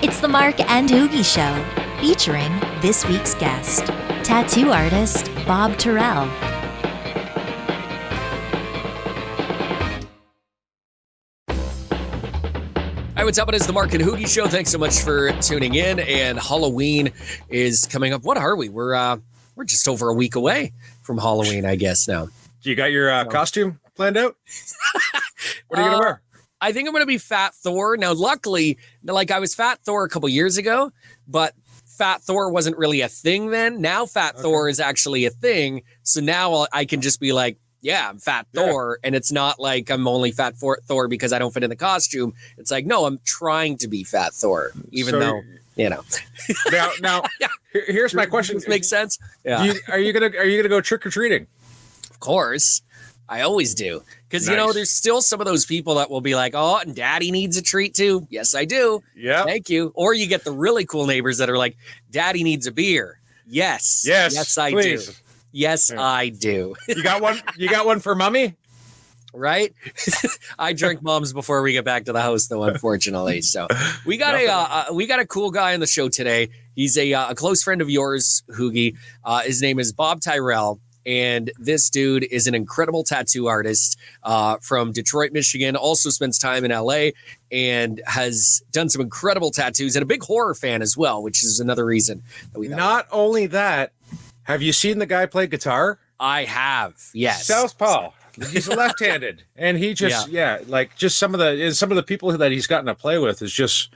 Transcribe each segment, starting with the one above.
It's the Mark and HooGie Show, featuring this week's guest, tattoo artist Bob TYRRELL. Hi, what's up? It is the Mark and HooGie Show. Thanks so much for tuning in. And Halloween is coming up. What are we? We're just over a week away from Halloween, I guess now. You got your costume planned out? What are you gonna wear? I think I'm gonna be Fat Thor. Now, luckily, like I was Fat Thor a couple years ago, but Fat Thor wasn't really a thing then. Now Fat Thor is actually a thing. So now I can just be like, yeah, I'm Fat Thor. And it's not like I'm only Fat Thor because I don't fit in the costume. It's like, no, I'm trying to be Fat Thor, even though, you know. Now here's my question. Does this make sense? Yeah. Are you gonna go trick or treating? Of course. I always do. Because, Nice. you know, there's still some of those people that will be like, oh, and daddy needs a treat too. Yes, I do. Yeah. Thank you. Or you get the really cool neighbors that are like, daddy needs a beer. Yes. Yes. Yes, I please. do. Yes, Yeah. I do. You got one? You got one for mommy? Right? I drink Moms before we get back to the house, though, unfortunately. So we got a cool guy on the show today. He's a close friend of yours, HooGie. His name is Bob TYRRELL. And this dude is an incredible tattoo artist from Detroit, Michigan, also spends time in LA and has done some incredible tattoos, and a big horror fan as well, which is another reason that we Not only that, have you seen the guy play guitar? I have, yes. Southpaw. He's left-handed, and he just just some of the people that he's gotten to play with is just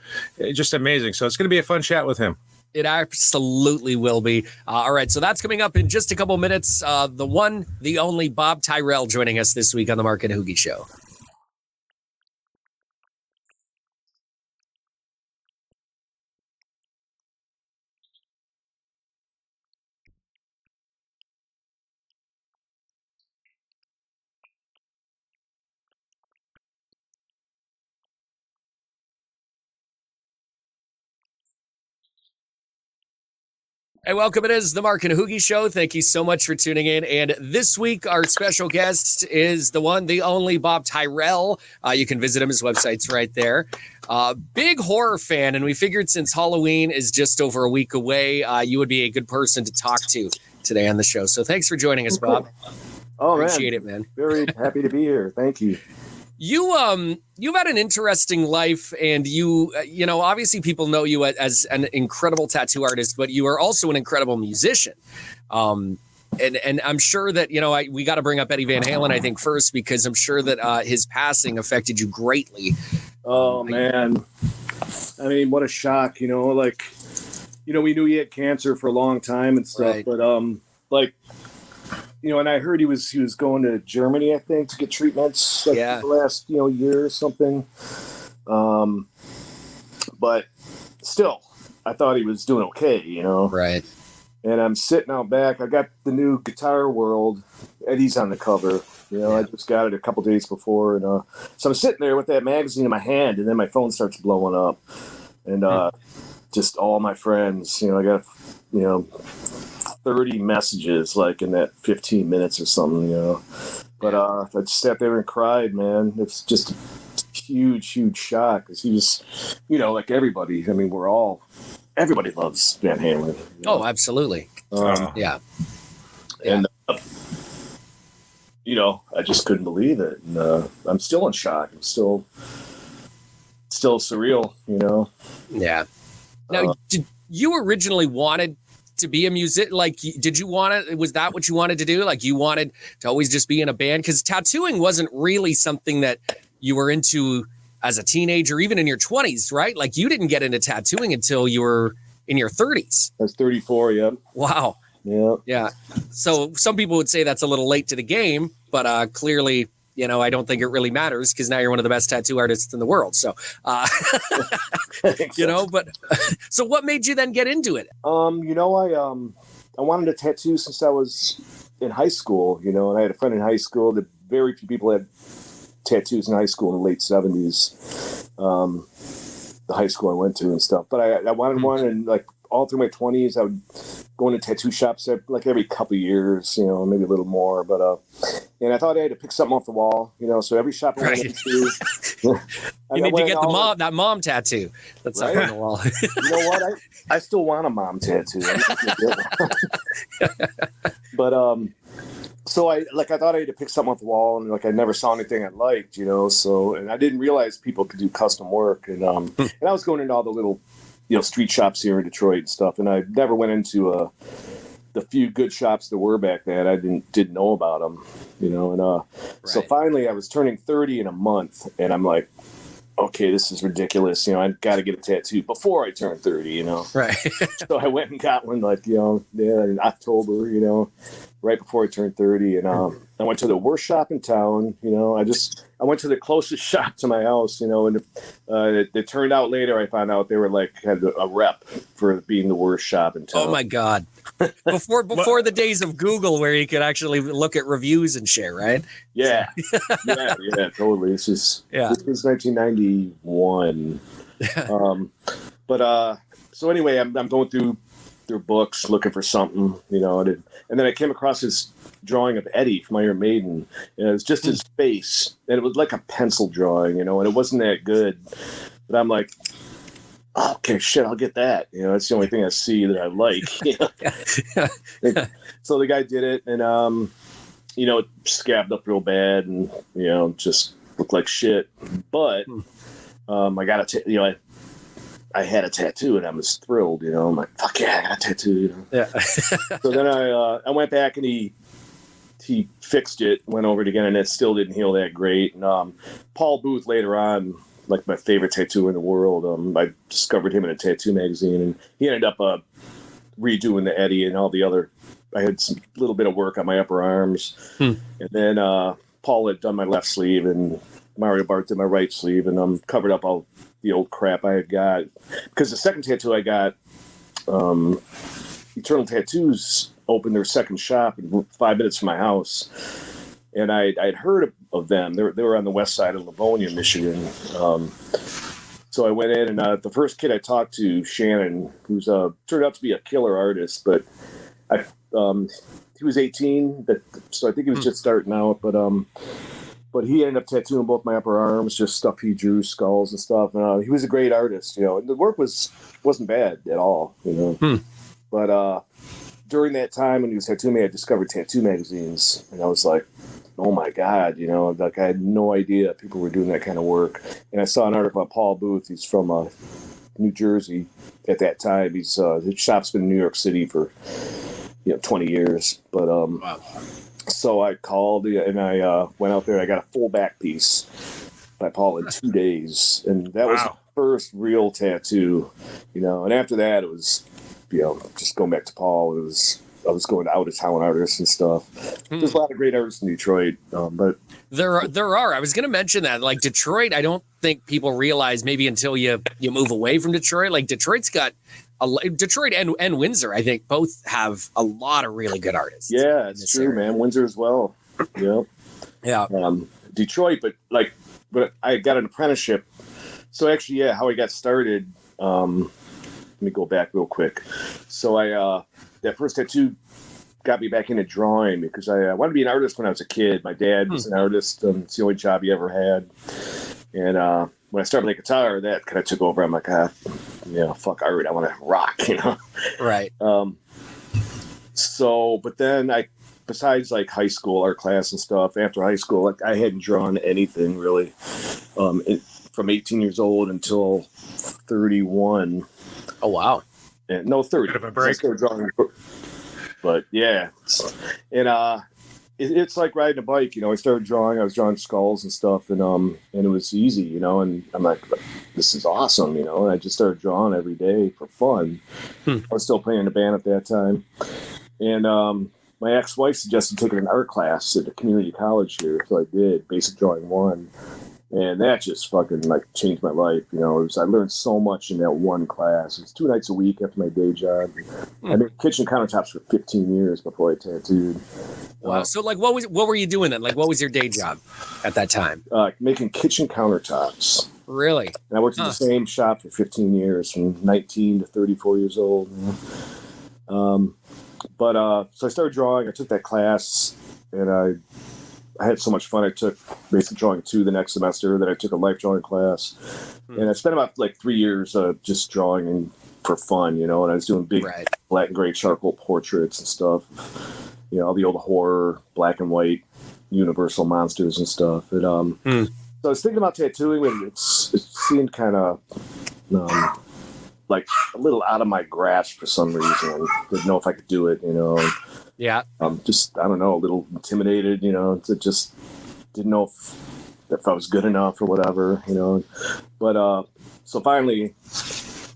amazing. So it's going to be a fun chat with him. It absolutely will be. All right, so that's coming up in just a couple minutes. The one, the only Bob TYRRELL joining us this week on the Mark and HooGie Show. Hey, welcome. It is the Mark and HooGie Show. Thank you so much for tuning in. And this week, our special guest is the one, the only Bob TYRRELL. You can visit him. His website's right there. Big horror fan. And we figured since Halloween is just over a week away, you would be a good person to talk to today on the show. So thanks for joining us, Bob. Oh, Appreciate it, man. Very happy to be here. Thank you. You've had an interesting life, and you know, obviously people know you as an incredible tattoo artist, but you are also an incredible musician. And I'm sure that, you know, we got to bring up Eddie Van Halen, I think, first, because I'm sure that his passing affected you greatly. Oh, man. I mean, what a shock, you know, like, you know, we knew he had cancer for a long time and stuff, Right. but like, you know, and I heard he was going to Germany, I think, to get treatments like the last, you know, year or something. But still, I thought he was doing okay, you know. Right. And I'm sitting out back. I got the new Guitar World. Eddie's on the cover. You know, I just got it a couple days before, and so I'm sitting there with that magazine in my hand, and then my phone starts blowing up, and just all my friends. You know, I got 30 messages like in that 15 minutes or something. You know, but I just sat there and cried, man. It's just a huge shock because he was, you know, like everybody. I mean, everybody loves Van Halen. You know? Oh, absolutely. Yeah. And, you know, I just couldn't believe it. And I'm still in shock. I'm still surreal, you know? Yeah. Now, did you originally wanted to be a musician? Like, did you want to, was that what you wanted to do? Like, you wanted to always just be in a band? Because tattooing wasn't really something that you were into as a teenager, even in your 20s, right? Like, you didn't get into tattooing until you were in your 30s. I was 34, yeah. Wow. Yeah. Yeah. So some people would say that's a little late to the game, but clearly, you know, I don't think it really matters because now you're one of the best tattoo artists in the world. So, you know, but so what made you then get into it? You know, I wanted a tattoo since I was in high school, you know, and I had a friend in high school that very few people had tattoos in high school in the late 70s. The high school I went to and stuff, but I wanted one, and like all through my 20s, I would go into tattoo shops like every couple of years, you know, maybe a little more. But and I thought I had to pick something off the wall, you know. So every shop I went into, you need to get that mom tattoo that's up on the wall. You know what? I still want a mom tattoo. But so I thought I had to pick something off the wall, and like I never saw anything I liked, you know. So, and I didn't realize people could do custom work, and and I was going into all the little, you know, street shops here in Detroit and stuff, and I never went into the few good shops there were back then. I didn't know about them, you know. And so finally, I was turning 30 in a month, and I'm like, okay, this is ridiculous. You know, I got to get a tattoo before I turn 30, you know. Right. So I went and got one, like, you know, in October, you know, right before I turned 30. And I went to the worst shop in town, you know. I went to the closest shop to my house, you know, and it turned out later, I found out they were like, had a rep for being the worst shop in town. Oh my God. Before the days of Google where you could actually look at reviews and shit, right? Yeah. yeah, totally. This was 1991. So anyway, I'm going through their books looking for something, you know, and then I came across this drawing of Eddie from Iron Maiden, and it was just his face, and it was like a pencil drawing, you know, and it wasn't that good, but I'm like, oh, okay, shit, I'll get that, you know, that's the only thing I see that I like, you know? So the guy did it, and you know, it scabbed up real bad, and you know, just looked like shit, but I got you know, I had a tattoo, and I was thrilled, you know. I'm like, fuck yeah, I got a tattoo, you know. Yeah. So then I went back, and he fixed it, went over it again, and it still didn't heal that great. And Paul Booth later on, like my favorite tattooer in the world, I discovered him in a tattoo magazine, and he ended up redoing the Eddie and all the other. I had some little bit of work on my upper arms, and then Paul had done my left sleeve, and Mario Bart did my right sleeve, and covered up all the old crap I had got. Because the second tattoo I got, Eternal Tattoos opened their second shop 5 minutes from my house, and I'd heard of them. They were on the west side of Livonia, Michigan. So I went in, and the first kid I talked to, Shannon, who's turned out to be a killer artist, but he was 18, so I think he was just starting out, but he ended up tattooing both my upper arms, just stuff he drew, skulls and stuff. He was a great artist, you know. And the work wasn't bad at all, you know. But during that time when he was tattooing me, I discovered tattoo magazines, and I was like, oh my God, you know, like I had no idea people were doing that kind of work. And I saw an article about Paul Booth. He's from New Jersey at that time. His shop's been in New York City for 20 years. But wow. So I called, and I went out there. I got a full back piece by Paul in 2 days, and that was the first real tattoo, you know. And after that, it was, just going back to Paul. I was going to out of town artists and stuff. There's a lot of great artists in Detroit, but there are. I was going to mention that, like Detroit. I don't think people realize maybe until you move away from Detroit. Like Detroit's got Detroit and Windsor, I think, both have a lot of really good artists. Yeah, it's true, man. Windsor as well. Yeah. Detroit, but I got an apprenticeship. So actually, how I got started. Let me go back real quick. So that first tattoo got me back into drawing because I wanted to be an artist when I was a kid. My dad was an artist. It's the only job he ever had. And when I started playing guitar, that kind of took over. I'm like, fuck art. I want to rock, you know? Right. But then besides like high school art class and stuff, after high school, like I hadn't drawn anything really from 18 years old until 31. Oh, wow. And no, 30. Bit of a break. But yeah. And it's like riding a bike, I started drawing. I was drawing skulls and stuff, and it was easy, and I'm like, this is awesome, and I just started drawing every day for fun. I was still playing in a band at that time, and my ex-wife suggested taking an art class at a community college here, so I did Basic Drawing 1, and that just fucking changed my life. I learned so much in that one class. It was 2 nights a week after my day job. I made kitchen countertops for 15 years before I tattooed. Wow. So what were you doing then? Like, what was your day job at that time? Making kitchen countertops. Really? And I worked at the same shop for 15 years, from 19 to 34 years old. So I started drawing. I took that class, and I had so much fun. I took basic drawing 2 the next semester. Then I took a life drawing class, and I spent about like 3 years just drawing and for fun, And I was doing big black and gray charcoal portraits and stuff. All the old horror, black and white, Universal monsters and stuff. And so I was thinking about tattooing, and it seemed kind of like a little out of my grasp for some reason. I didn't know if I could do it, Yeah. Just, I don't know, a little intimidated, just didn't know if I was good enough or whatever, But so finally,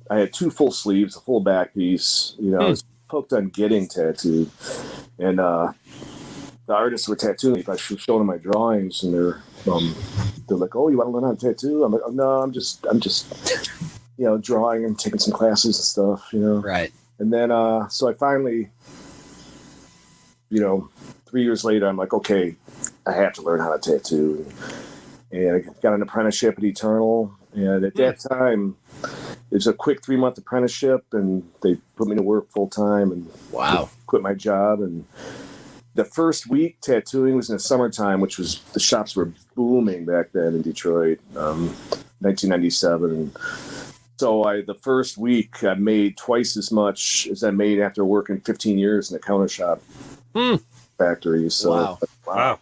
I had 2 full sleeves, a full back piece, I was hooked on getting tattooed. And the artists were tattooing. I was showing them my drawings, and they're like, "Oh, you want to learn how to tattoo?" I'm like, "Oh, no, I'm just drawing and taking some classes and stuff, Right. And then, so I finally, 3 years later, I'm like, okay, I have to learn how to tattoo. And I got an apprenticeship at Eternal. And at that time, it was a quick 3-month apprenticeship, and they put me to work full time and quit my job. And the first week tattooing was in the summertime, which was, the shops were booming back then in Detroit, 1997. And so the first week I made twice as much as I made after working 15 years in a counter shop factory. So wow.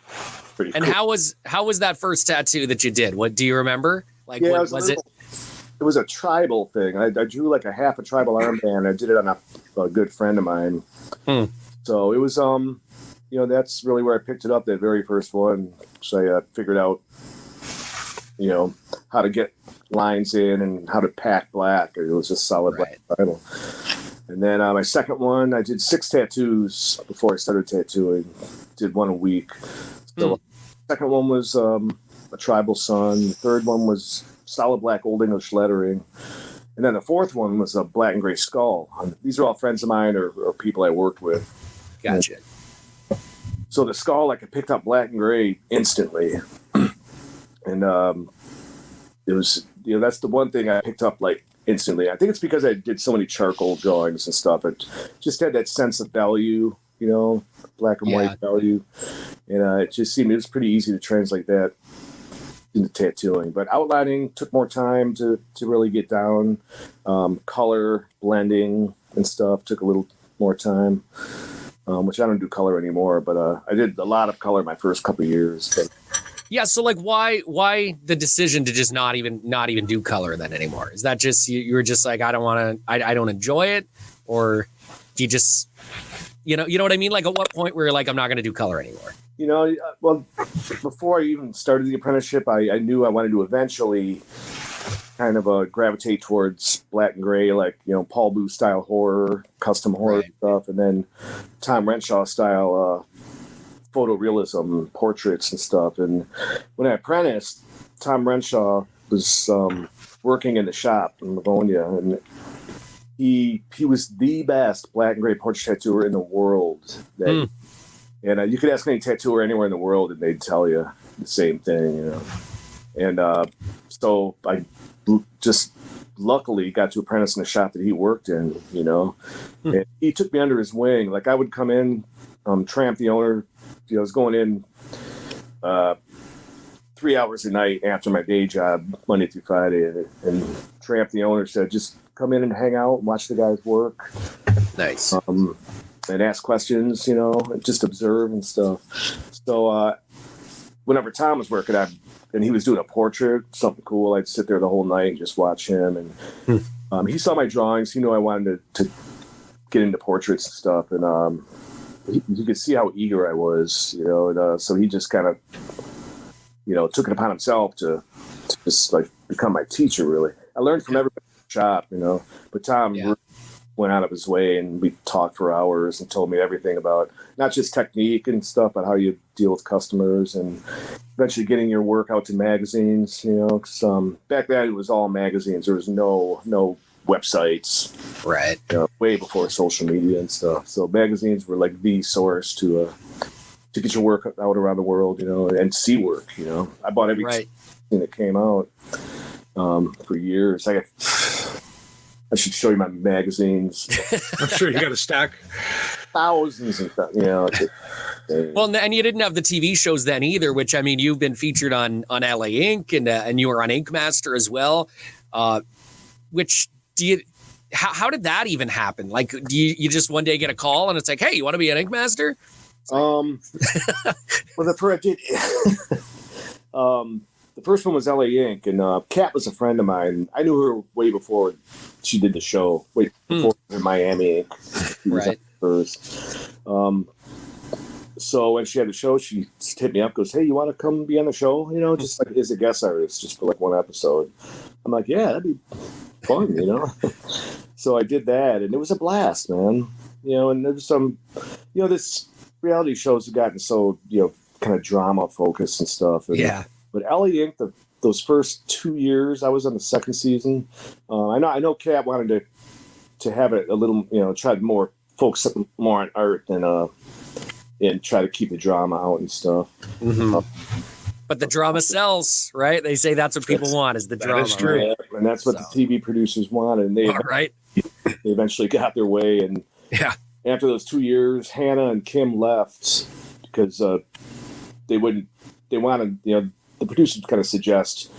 Pretty and cool. how was that first tattoo that you did? What do you remember? Like, yeah, what was it? It was a tribal thing. I drew like a half a tribal armband. I did it on a good friend of mine. So it was that's really where I picked it up, that very first one. So I figured out how to get lines in and how to pack black. It was just solid black tribal. And then my second one, I did 6 tattoos before I started tattooing. Did 1 a week. So the second one was a tribal sun. The third one was solid black Old English lettering. And then the fourth one was a black and gray skull. These are all friends of mine or people I worked with. Gotcha. And so the skull, I could pick up black and gray instantly. And it was, that's the one thing I picked up like instantly. I think it's because I did so many charcoal drawings and stuff. It just had that sense of value, black and white value. And it just seemed, it was pretty easy to translate that into tattooing. But outlining took more time to really get down. Color blending and stuff took a little more time, which I don't do color anymore. But I did a lot of color my first couple of years. But yeah, so like why the decision to just not even do color then anymore? Is that just you were just like, I don't enjoy it, or do you just you know what I mean? Like, at what point were you like, I'm not going to do color anymore? Well, before I even started the apprenticeship, I knew I wanted to eventually kind of gravitate towards black and gray, like, Paul Booth style horror, custom horror stuff, and then Tom Renshaw style photorealism, portraits and stuff. And when I apprenticed, Tom Renshaw was working in the shop in Livonia, and he was the best black and gray portrait tattooer in the world. And you could ask any tattooer anywhere in the world, and they'd tell you the same thing, And so I just luckily got to apprentice in the shop that he worked in, And he took me under his wing. Like, I would come in, tramp the owner. I was going in 3 hours a night after my day job, Monday through Friday, and tramp the owner said, just come in and hang out and watch the guys work. Nice. And ask questions, and just observe and stuff. So whenever Tom was working, and he was doing a portrait, something cool, I'd sit there the whole night and just watch him. And he saw my drawings. He knew I wanted to get into portraits and stuff. And you could see how eager I was, and so he just kind of, took it upon himself to just like become my teacher, really. I learned from everybody in the shop, but Tom really went out of his way, and we talked for hours and told me everything about not just technique and stuff, but how you deal with customers, and eventually getting your work out to magazines, because back then it was all magazines. There was no websites, right? Way before social media and stuff. So magazines were like the source to get your work out around the world, and see work. I bought everything that came out. for years. I should show you my magazines. I'm sure you got a stack. Thousands and thousands, you know. Well, and you didn't have the TV shows then either, which, I mean, you've been featured on LA Ink and you were on Ink Master as well. Which how did that even happen? Like, do you just one day get a call and it's like, hey, you want to be an Ink Master? Well, the first one was LA Ink, and Kat was a friend of mine. I knew her way before she did the show. Way before in Miami Ink. Right. First. So when she had the show, she just hit me up, goes, hey, you want to come be on the show? You know, just like as a guest artist, just for like one episode. I'm like, yeah, that'd be fun, you know? So I did that, and it was a blast, man. You know, and there's some, you know, this reality shows have gotten so, you know, kind of drama focused and stuff. And, Yeah. But LA Ink, those first 2 years, I was on the second season. I know Kat wanted to have it a little, you know, try to more focus more on art than and try to keep the drama out and stuff. Mm-hmm. But the drama sells, right? They say that's what people want is the drama. That is true. Right? And that's what the TV producers wanted. And they eventually got their way. And after those 2 years, Hannah and Kim left because they wanted, you know, the producers kind of suggest,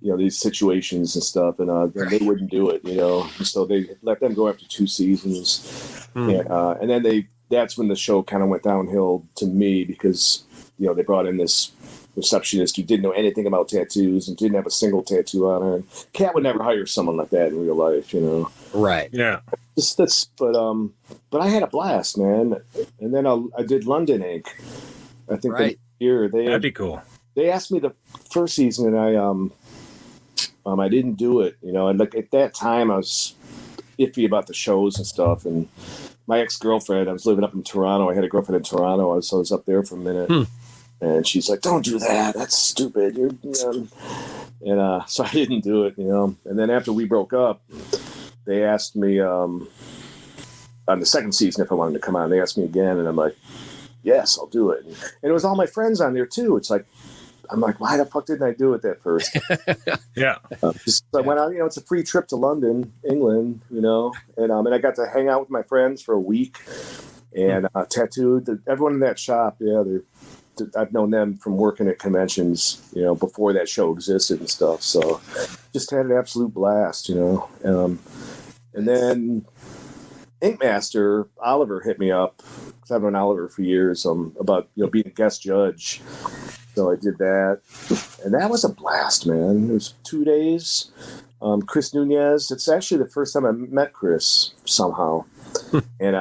you know, these situations and stuff, and they wouldn't do it, you know. So they let them go after 2 seasons. And then that's when the show kind of went downhill to me because, you know, they brought in this receptionist who didn't know anything about tattoos and didn't have a single tattoo on her. And Kat would never hire someone like that in real life, you know. Right. Yeah. But I had a blast, man. And then I did London Ink. I think the year that'd be cool. They asked me the first season, and I didn't do it. You know, and like at that time, I was iffy about the shows and stuff. And my ex-girlfriend, I was living up in Toronto. I had a girlfriend in Toronto, so I was up there for a minute. And she's like, "Don't do that. That's stupid." And so I didn't do it. You know. And then after we broke up, they asked me on the second season if I wanted to come on. They asked me again, and I'm like, "Yes, I'll do it." And it was all my friends on there too. It's like, I'm like, why the fuck didn't I do it at first? I went out, you know, it's a free trip to London, England, you know, and I got to hang out with my friends for a week and tattooed everyone in that shop. Yeah, I've known them from working at conventions, you know, before that show existed and stuff. So just had an absolute blast, you know. And then Ink Master, Oliver hit me up, because I've known Oliver for years, about, you know, being a guest judge. So I did that, and that was a blast, man. It was 2 days. Chris Nunez, it's actually the first time I met Chris somehow. And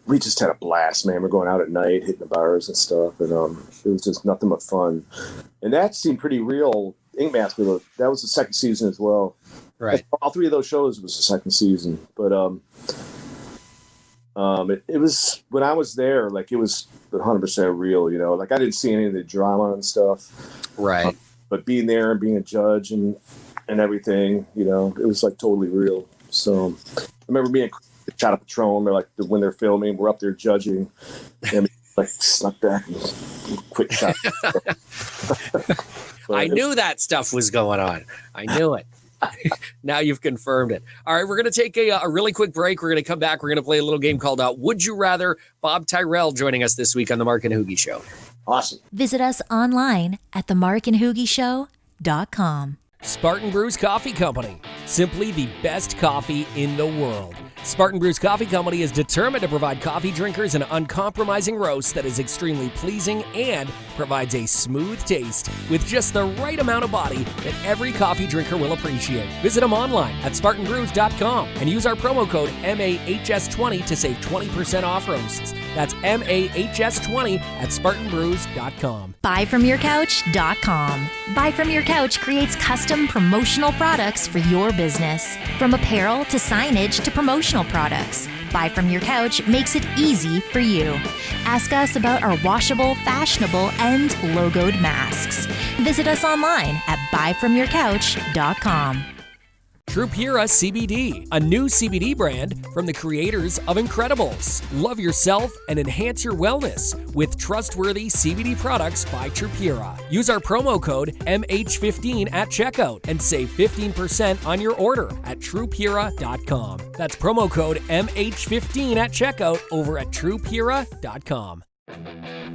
we just had a blast, man. We're going out at night, hitting the bars and stuff, and it was just nothing but fun. And that seemed pretty real. Ink Master, that was the second season as well. Right. All 3 of those shows was the second season. But it was, when I was there, like, it was 100% real, you know. Like, I didn't see any of the drama and stuff. Right. But being there and being a judge and everything, you know, it was like totally real. So I remember being a shot of Patron. They're like, when they're filming, we're up there judging, and like snuck back and quick shot. I knew that stuff was going on. I knew it. Now you've confirmed it. All right, we're going to take a really quick break. We're going to come back. We're going to play a little game called Would You Rather. Bob Tyrrell joining us this week on The Mark and HooGie Show. Awesome. Visit us online at themarkandhoogieshow.com. Spartan Brews Coffee Company, simply the best coffee in the world. Spartan Brews Coffee Company is determined to provide coffee drinkers an uncompromising roast that is extremely pleasing and provides a smooth taste with just the right amount of body that every coffee drinker will appreciate. Visit them online at SpartanBrews.com and use our promo code MAHS20 to save 20% off roasts. That's MAHS20 at SpartanBrews.com. BuyFromYourCouch.com. Buy From Your Couch creates custom promotional products for your business. From apparel to signage to promotional products, Buy From Your Couch makes it easy for you. Ask us about our washable, fashionable, and logoed masks. Visit us online at BuyFromYourCouch.com. Trupura CBD, a new CBD brand from the creators of Incredibles. Love yourself and enhance your wellness with trustworthy CBD products by Trupura. Use our promo code MH15 at checkout and save 15% on your order at trupura.com. That's promo code MH15 at checkout over at trupura.com.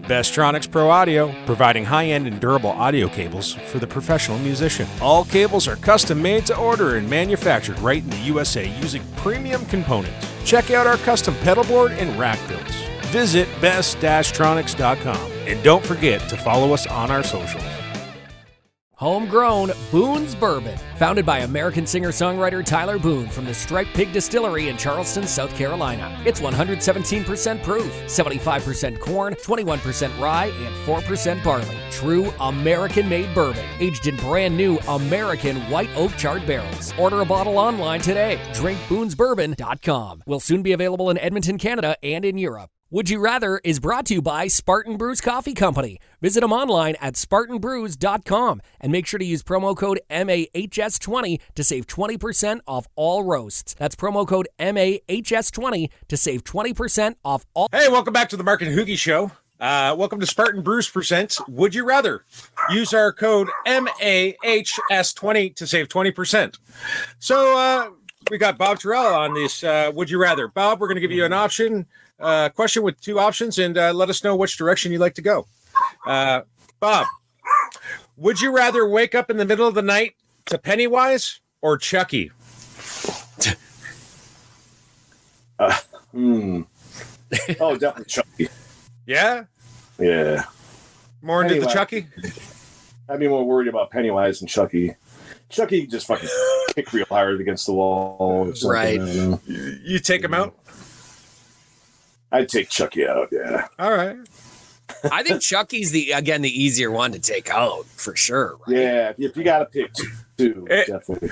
Bestronix Pro Audio, providing high-end and durable audio cables for the professional musician. All cables are custom made to order and manufactured right in the USA using premium components. Check out our custom pedal board and rack builds. Visit best-tronics.com. And don't forget to follow us on our socials. Homegrown Boone's Bourbon, founded by American singer-songwriter Tyler Boone from the Striped Pig Distillery in Charleston, South Carolina. It's 117% proof, 75% corn, 21% rye, and 4% barley. True American-made bourbon, aged in brand new American white oak charred barrels. Order a bottle online today. DrinkBoonesBourbon.com. Will soon be available in Edmonton, Canada, and in Europe. Would You Rather is brought to you by Spartan Brews Coffee Company. Visit them online at SpartanBrews.com and make sure to use promo code MAHS20 to save 20% off all roasts. That's promo code MAHS20 to save 20% off all. Hey, welcome back to the Mark and HooGie Show. Welcome to Spartan Brews Presents Would You Rather. Use our code MAHS20 to save 20%. So we got Bob Tyrrell on this Would You Rather. Bob, we're going to give you an option. Question with two options, and let us know which direction you'd like to go. Bob, would you rather wake up in the middle of the night to Pennywise or Chucky? Oh, definitely Chucky. Yeah? Yeah. More into the Chucky? I'd be more worried about Pennywise than Chucky. Chucky just fucking kick real hard against the wall. Right. You take him out? I'd take Chucky out, yeah. All right. I think Chucky's the easier one to take out for sure. Right? Yeah, if you got to pick two, definitely.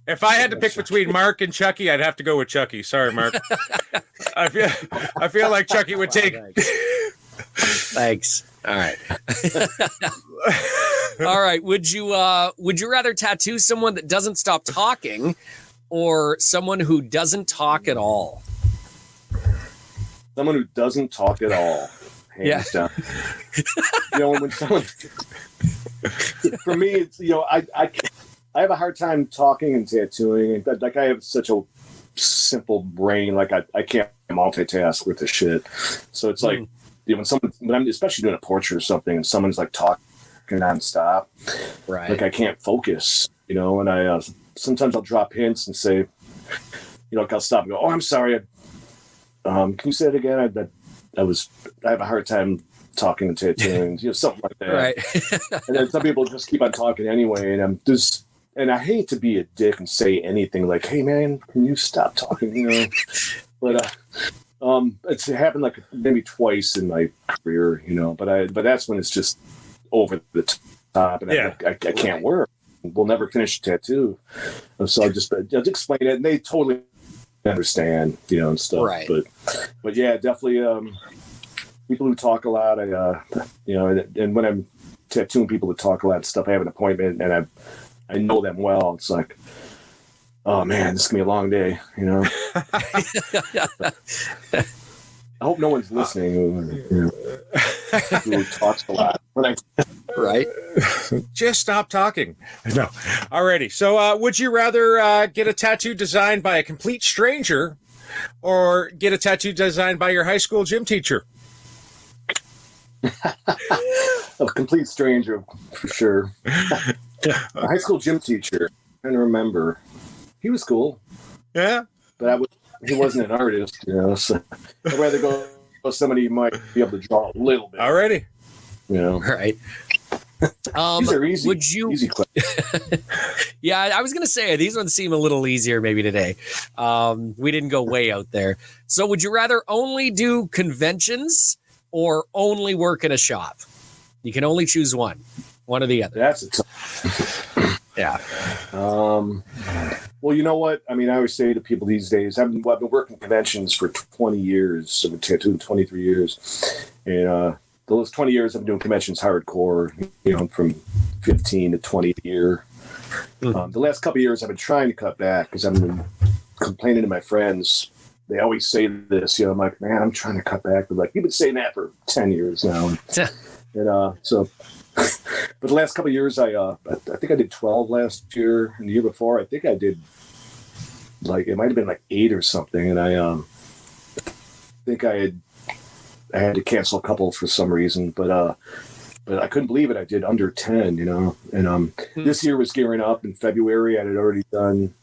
If I had to pick between Mark and Chucky, I'd have to go with Chucky. Sorry, Mark. I feel like Chucky would take. Thanks. All right. All right. Would you rather tattoo someone that doesn't stop talking or someone who doesn't talk at all? Someone who doesn't talk at all. Hands down. When someone, for me, it's, I have a hard time talking and tattooing. Like, I have such a simple brain. Like, I can't multitask with this shit. So it's like, when I'm especially doing a portrait or something and someone's like talking nonstop, right? Like, I can't focus, and I sometimes I'll drop hints and say, like, I'll stop and go, "Oh, I'm sorry. Can you say it again? I have a hard time talking and tattooing, something like that." Right. And then some people just keep on talking anyway, and I hate to be a dick and say anything like, "Hey man, can you stop talking?" But it's happened like maybe twice in my career, But that's when it's just over the top, and I can't work. We'll never finish a tattoo, so I just explain it, and they totally understand, and stuff. Right. But yeah, definitely people who talk a lot. And when I'm tattooing people that talk a lot and stuff, I have an appointment and I know them well. It's like, oh man, this is gonna be a long day. I hope no one's listening who talks a lot. Right. Just stop talking. No. Alrighty. So would you rather get a tattoo designed by a complete stranger or get a tattoo designed by your high school gym teacher? A complete stranger, for sure. A high school gym teacher. I don't remember. He was cool. Yeah. But he wasn't an artist, so I'd rather go with somebody who might be able to draw a little bit. Alrighty. Right. These are easy. Would you? Easy questions. Yeah, I was gonna say these ones seem a little easier maybe today. We didn't go way out there. So, would you rather only do conventions or only work in a shop? You can only choose one or the other. That's a tough. Yeah. Well, you know what? I mean, I always say to people these days, I've been working conventions for 20 years. I've been tattooing 23 years. And those 20 years I've been doing conventions hardcore, from 15 to 20 a year. The last couple of years, I've been trying to cut back because I've been complaining to my friends. They always say this, I'm like, man, I'm trying to cut back. They're like, you've been saying that for 10 years now. And so, but the last couple of years, I think I did 12 last year, and the year before, I think I did it might have been 8 or something. And I think I had to cancel a couple for some reason, but I couldn't believe it. I did under 10, and this year was gearing up in February. I had already done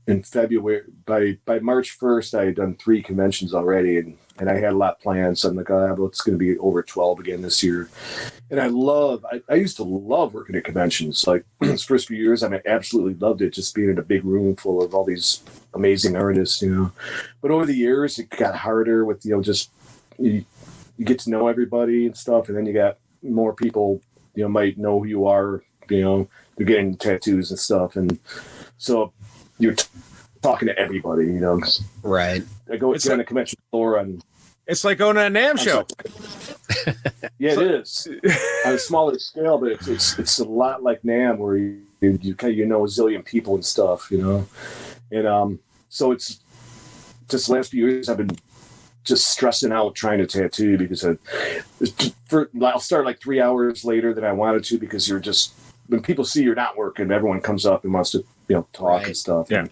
in February. By March 1st, I had done 3 conventions already, and I had a lot planned. So I'm like, well, it's going to be over 12 again this year. And I used to love working at conventions. Like those first few years, I absolutely loved it, just being in a big room full of all these amazing artists, But over the years, it got harder with, just you get to know everybody and stuff. And then you got more people, might know who you are, they're getting tattoos and stuff. And so you're talking to everybody, Right. I go on a convention floor and It's like going to a NAMM show. Yeah, it is on a smaller scale, but it's a lot like NAMM, where you a zillion people and stuff, and so it's just the last few years I've been just stressing out trying to tattoo because I'll start 3 hours later than I wanted to, because you're just, when people see you're not working, everyone comes up and wants to talk and stuff. Yeah. And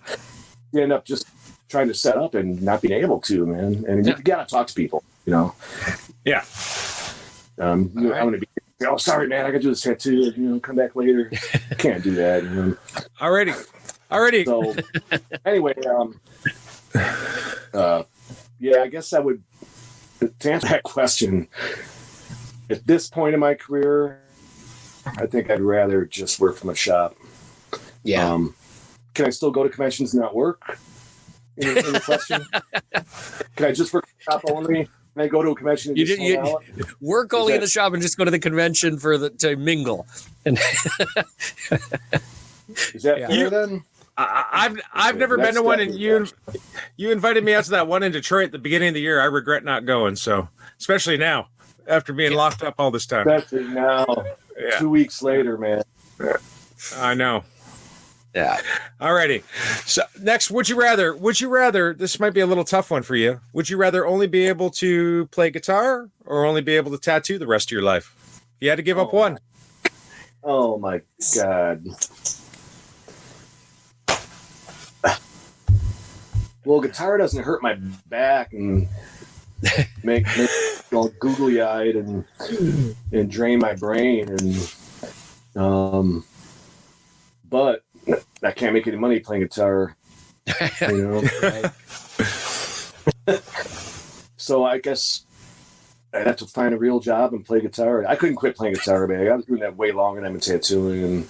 you end up just trying to set up and not being able to, man. And you gotta talk to people, Yeah. I'm gonna be, sorry, man, I gotta do this tattoo. Come back later. Can't do that. Alrighty. So anyway, I guess I would, to answer that question, at this point in my career, I think I'd rather just work from a shop. Yeah. Can I still go to conventions and not work? In the question, can I just work at the shop only? Can I go to a convention and just hang out? Work only in the shop and just go to the convention to mingle. And is that fair then? I've never been to one, and you invited me out to that one in Detroit at the beginning of the year. I regret not going, so especially now after being locked up all this time. Especially now, 2 weeks later, man. I know. Yeah. Alrighty. So next, would you rather, this might be a little tough one for you. Would you rather only be able to play guitar or only be able to tattoo the rest of your life? If you had to give up one. Oh my God. Well, guitar doesn't hurt my back and make me all googly eyed and drain my brain, and but I can't make any money playing guitar, Right. So I guess I'd have to find a real job and play guitar. I couldn't quit playing guitar, man. I was doing that way longer than I've been tattooing, and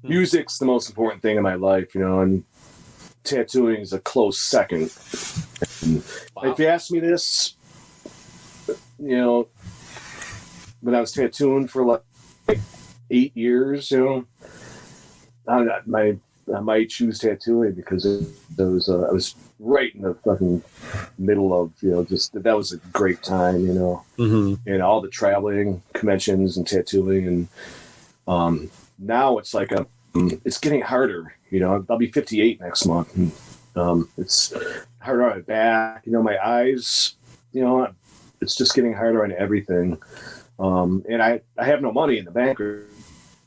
music's the most important thing in my life, and tattooing is a close second. Wow. If you ask me this, when I was tattooing for 8 years, I might choose tattooing because I was right in the fucking middle of, that was a great time, and all the traveling, conventions and tattooing. And now it's it's getting harder. I'll be 58 next month. And, it's harder on my back, my eyes, it's just getting harder on everything. And I have no money in the bank or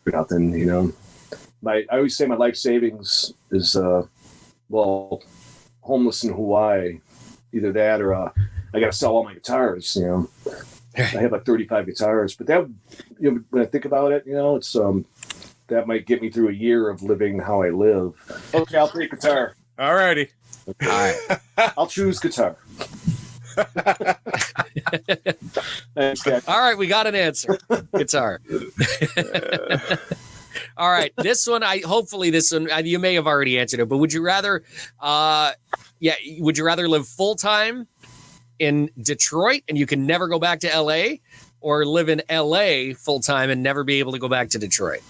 nothing, I always say my life savings is, homeless in Hawaii. Either that or I got to sell all my guitars, I have 35 guitars. But that, when I think about it, it's that might get me through a year of living how I live. Okay, I'll play guitar. All righty. All right. I'll choose guitar. Thanks, guys. All right, we got an answer. Guitar. All right, this one, you may have already answered it, but would you rather, would you rather live full time in Detroit and you can never go back to LA, or live in LA full time and never be able to go back to Detroit?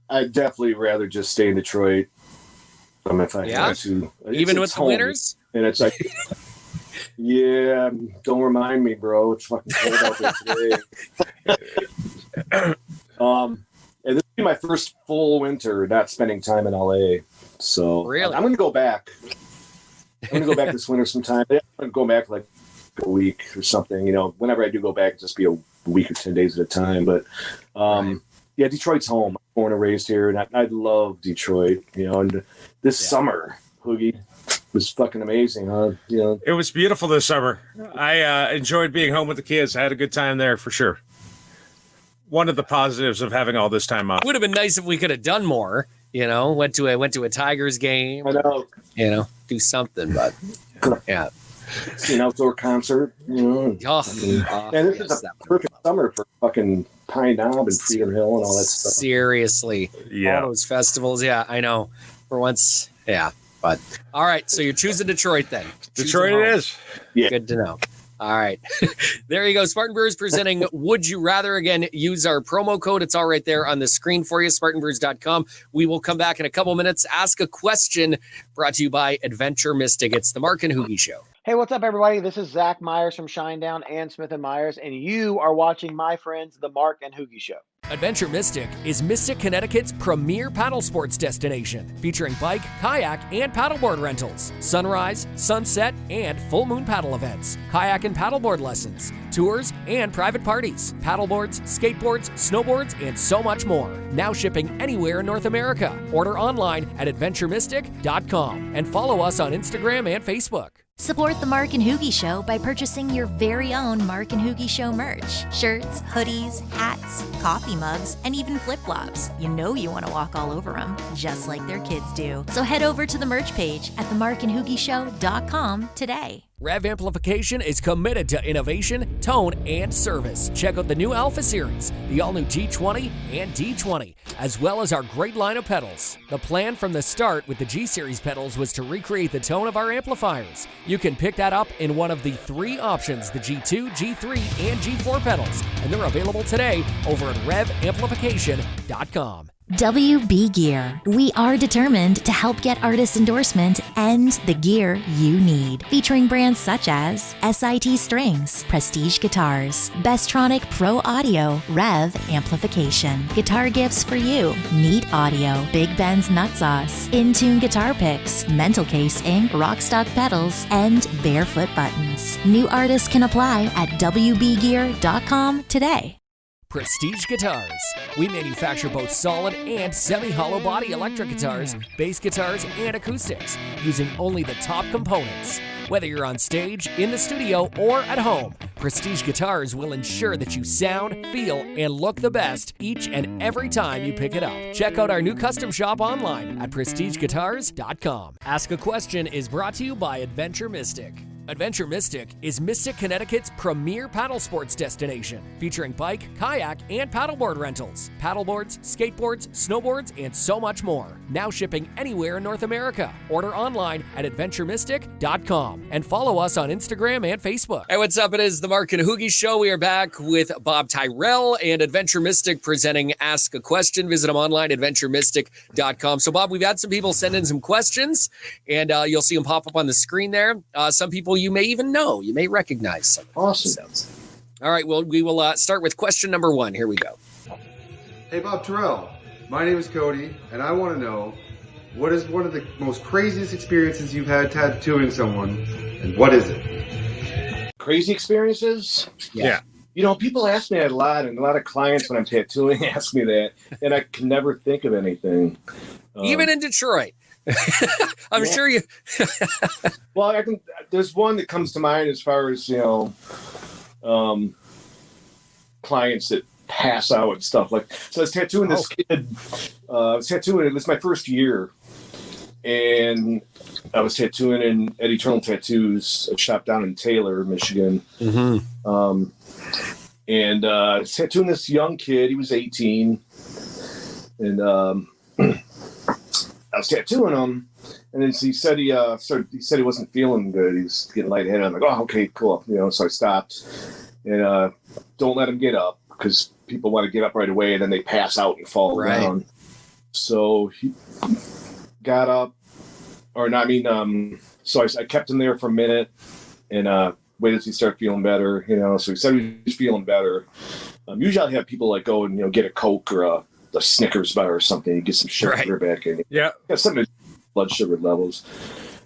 I'd definitely rather just stay in Detroit. If I had to, even with the home. winters. And it's don't remind me, bro. It's fucking cold out there today. And this be my first full winter not spending time in LA. So Really? I'm going to go back. I'm going to go back this winter sometime. I'm going to go back like a week or something. You know, whenever I do go back, just be a week or 10 days at a time. But yeah, Detroit's home. I'm born and raised here, and I love Detroit. You know, and this summer, HooGie, was fucking amazing, huh? You know, It was beautiful this summer. I enjoyed being home with the kids. I had a good time there for sure. One of the positives of having all this time off. It would have been nice if we could have done more. You know, went to a Tigers game. I know. You know, do something, but yeah. See an outdoor concert. You know, and this is a perfect summer for fucking Pine Knob and Freedom Hill and all that stuff. Seriously, all those festivals. Yeah, I know. For once, yeah. But all right, so you're choosing Detroit then. Detroit it is. Yeah. Good to know. All right. There you go. Spartan Brewers presenting Would You Rather. Again, use our promo code. It's all right there on the screen for you, SpartanBrews.com. We will come back in a couple minutes. Ask a question, brought to you by Adventure Mystic. It's the Mark and HooGie Show. Hey, what's up, everybody? This is Zach Myers from Shinedown and Smith & Myers, and you are watching my friends, the Mark and HooGie Show. Adventure Mystic is Mystic, Connecticut's premier paddle sports destination, featuring bike, kayak, and paddleboard rentals, sunrise, sunset, and full moon paddle events, kayak and paddleboard lessons, tours, and private parties, paddleboards, skateboards, snowboards, and so much more. Now shipping anywhere in North America. Order online at adventuremystic.com and follow us on Instagram and Facebook. Support the Mark and HooGie Show by purchasing your very own Mark and HooGie Show merch. Shirts, hoodies, hats, coffee mugs, and even flip-flops. You know you want to walk all over them, just like their kids do. So head over to the merch page at themarkandhoogieshow.com today. Rev Amplification is committed to innovation, tone, and service. Check out the new Alpha Series, the all-new G20 and D20, as well as our great line of pedals. The plan from the start with the G-Series pedals was to recreate the tone of our amplifiers. You can pick that up in one of the three options, the G2, G3, and G4 pedals, and they're available today over at revamplification.com. WB Gear. We are determined to help get artist endorsement and the gear you need. Featuring brands such as SIT Strings, Prestige Guitars, Bestronic Pro Audio, Rev Amplification, Guitar Gifts for You, Neat Audio, Big Ben's Nut Sauce, Intune Guitar Picks, Mental Case Inc., Rockstock Pedals, and Barefoot Buttons. New artists can apply at WBGear.com today. Prestige Guitars. We manufacture both solid and semi-hollow body electric guitars, bass guitars, and acoustics, using only the top components. Whether you're on stage, in the studio, or at home, Prestige Guitars will ensure that you sound, feel, and look the best each and every time you pick it up. Check out our new custom shop online at prestigeguitars.com. Ask a Question is brought to you by Adventure Mystic. Adventure Mystic is Mystic, Connecticut's premier paddle sports destination, featuring bike, kayak, and paddleboard rentals, paddleboards, skateboards, snowboards, and so much more. Now shipping anywhere in North America. Order online at adventuremystic.com and follow us on Instagram and Facebook. Hey, what's up? It is the Mark and HooGie Show. We are back with Bob Tyrrell and Adventure Mystic presenting Ask a Question. Visit them online, adventuremystic.com. So, Bob, we've had some people send in some questions, and you'll see them pop up on the screen there. Some people you may even know. You may recognize some of Awesome. sounds. All right, well, we will start with question number 1. Here we go. Hey, Bob Tyrrell. My name is Cody, and I want to know, what is one of the most craziest experiences you've had tattooing someone, and what is it? Crazy experiences? Yeah. You know, people ask me that a lot, and a lot of clients when I'm tattooing ask me that, and I can never think of anything. Even in Detroit. I'm sure you. Well, I can. There's one that comes to mind as far as, you know, clients that pass out and stuff. Like, so I was tattooing this kid. I was tattooing. It was my first year, and I was tattooing in at Eternal Tattoos, a shop down in Taylor, Michigan. Mm-hmm. And I was tattooing this young kid. He was 18, and I was tattooing him, and then he said he said he wasn't feeling good. He was getting lightheaded. I'm like, oh, okay, cool. You know, so I stopped, and don't let him get up, because people want to get up right away and then they pass out and fall down. So he got up, so I kept him there for a minute and waited till he started feeling better. You know, so he said he was feeling better. Usually I have people like go and, you know, get a Coke or a Snickers bar or something. You get some sugar back in. Yeah. Got some blood sugar levels,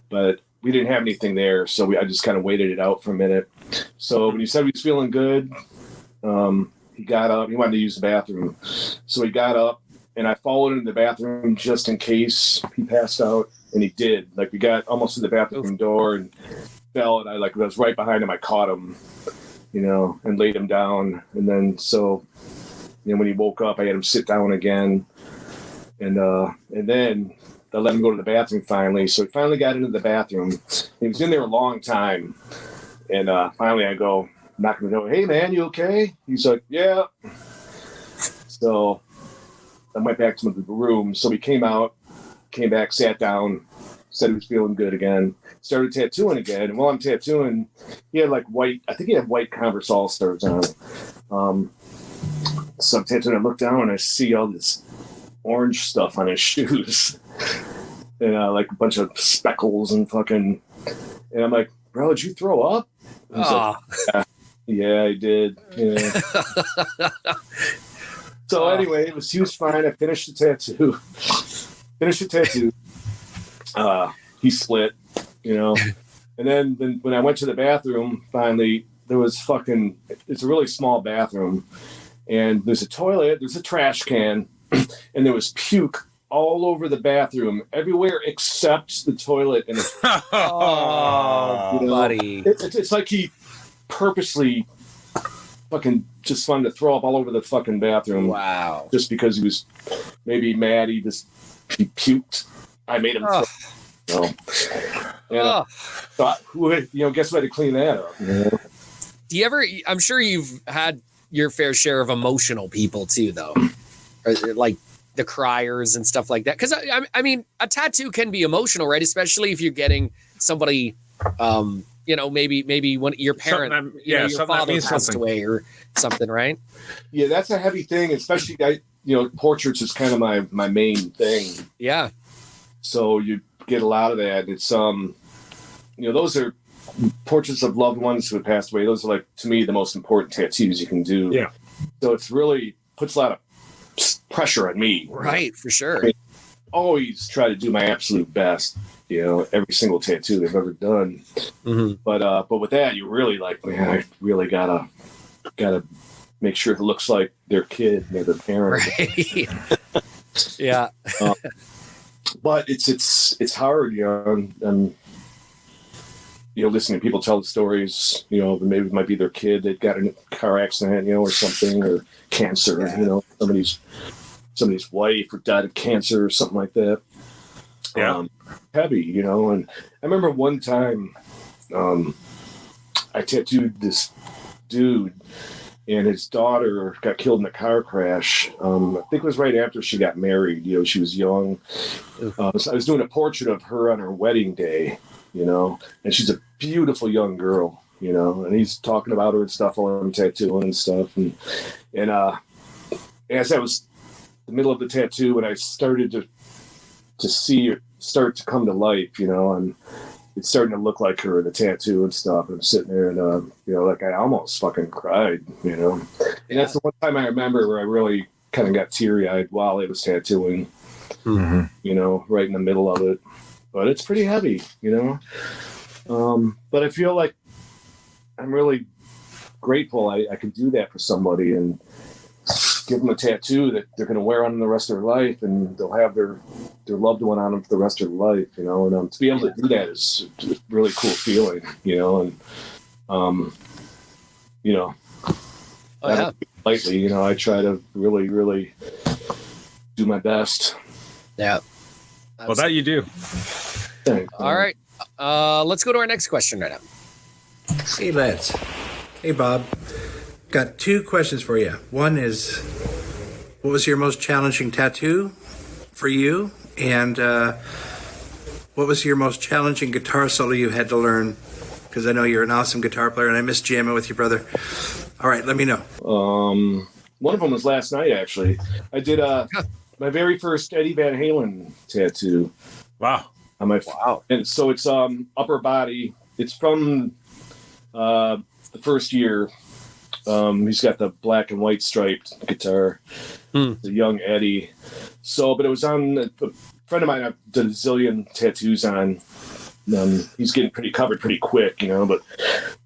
but we didn't have anything there, so I just kind of waited it out for a minute. So when he said he was feeling good, he got up. He wanted to use the bathroom, so he got up, and I followed him to the bathroom just in case he passed out, and he did. Like, we got almost to the bathroom door and fell, and I was right behind him. I caught him, and laid him down, and then when he woke up, I had him sit down again, and then I let him go to the bathroom finally. So he finally got into the bathroom. He was in there a long time, and finally I go, knock on the door. Hey man, you okay? He's like, yeah. So I went back to the room. So he came back, sat down, said he was feeling good again, started tattooing again. And while I'm tattooing, he had white Converse All-Stars on. So I'm tattooing, I look down and I see all this orange stuff on his shoes. And like a bunch of speckles and fucking, and I'm like, bro, did you throw up? He's like, yeah, I did. Yeah. So anyway, he was fine. I finished the tattoo. He split, and then when I went to the bathroom, finally, there was it's a really small bathroom, and there's a toilet, there's a trash can, and there was puke all over the bathroom, everywhere except the toilet. And buddy, it's like he purposely fucking just wanted to throw up all over the fucking bathroom. Wow! Just because he was maybe mad, he puked. I made him. So guess what? To clean that up. Do you ever? I'm sure you've had your fair share of emotional people too, though, or like the criers and stuff like that. Because I mean, a tattoo can be emotional, right? Especially if you're getting somebody, maybe one your parent, your father passed away or something, right? Yeah, that's a heavy thing, especially portraits is kind of my main thing. Yeah. So you get a lot of that. It's those are portraits of loved ones who had passed away. Those are, like, to me, the most important tattoos you can do. Yeah. So it's really puts a lot of pressure on me. Right, for sure. I mean, always try to do my absolute best, every single tattoo I've ever done. Mm-hmm. But with that, you really man, I really gotta make sure it looks like their kid, their parent. Right. Yeah. But it's hard, and listening to people tell the stories, maybe it might be their kid that got in a car accident, or something, or cancer, somebody's wife or died of cancer or something like that. Yeah. Heavy, and I remember one time I tattooed this dude and his daughter got killed in a car crash. I think it was right after she got married. She was young. So I was doing a portrait of her on her wedding day, and she's a beautiful young girl, and he's talking about her and stuff while I'm tattooing and stuff. And as I was in the middle of the tattoo, when I started to see her start to come to life, and it's starting to look like her in the tattoo and stuff. And I'm sitting there and, I almost fucking cried, And that's the one time I remember where I really kind of got teary-eyed while I was tattooing, right in the middle of it. But it's pretty heavy, But I feel like I'm really grateful I can do that for somebody and give them a tattoo that they're going to wear on the rest of their life, and they'll have their loved one on them for the rest of their life, and to be able to do that is a really cool feeling, lightly, I try to really, really do my best. Yeah. Well, that you do. Thanks. All right. Let's go to our next question right now. Hey, lads. Hey, Bob. Got two questions for you. One is, what was your most challenging tattoo for you? And what was your most challenging guitar solo you had to learn? Because I know you're an awesome guitar player, and I miss jamming with you, brother. All right, let me know. One of them was last night, actually. I did my very first Eddie Van Halen tattoo. Wow. Wow. And so it's upper body. It's from the first year He's got the black and white striped guitar, the young Eddie. So, but it was on a friend of mine. I did a zillion tattoos on. He's getting covered pretty quick, But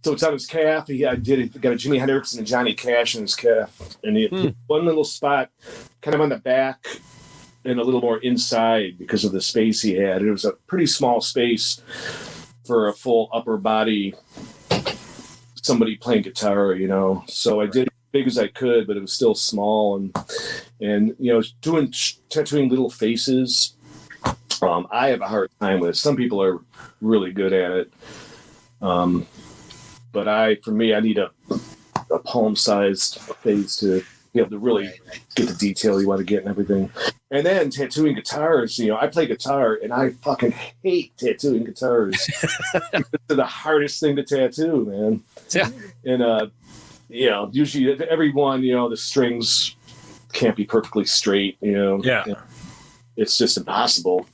so it's on his calf. He got a Jimi Hendrix and a Johnny Cash in his calf, and he had one little spot, kind of on the back, and a little more inside because of the space he had. It was a pretty small space for a full upper body somebody playing guitar, So I did it as big as I could, but it was still small, and doing tattooing little faces. I have a hard time with it. Some people are really good at it, but I need a palm-sized face to be able to really get the detail you want to get and everything. And then tattooing guitars, I play guitar and I fucking hate tattooing guitars. It's the hardest thing to tattoo, man. Yeah. And, usually every one, the strings can't be perfectly straight, Yeah. It's just impossible.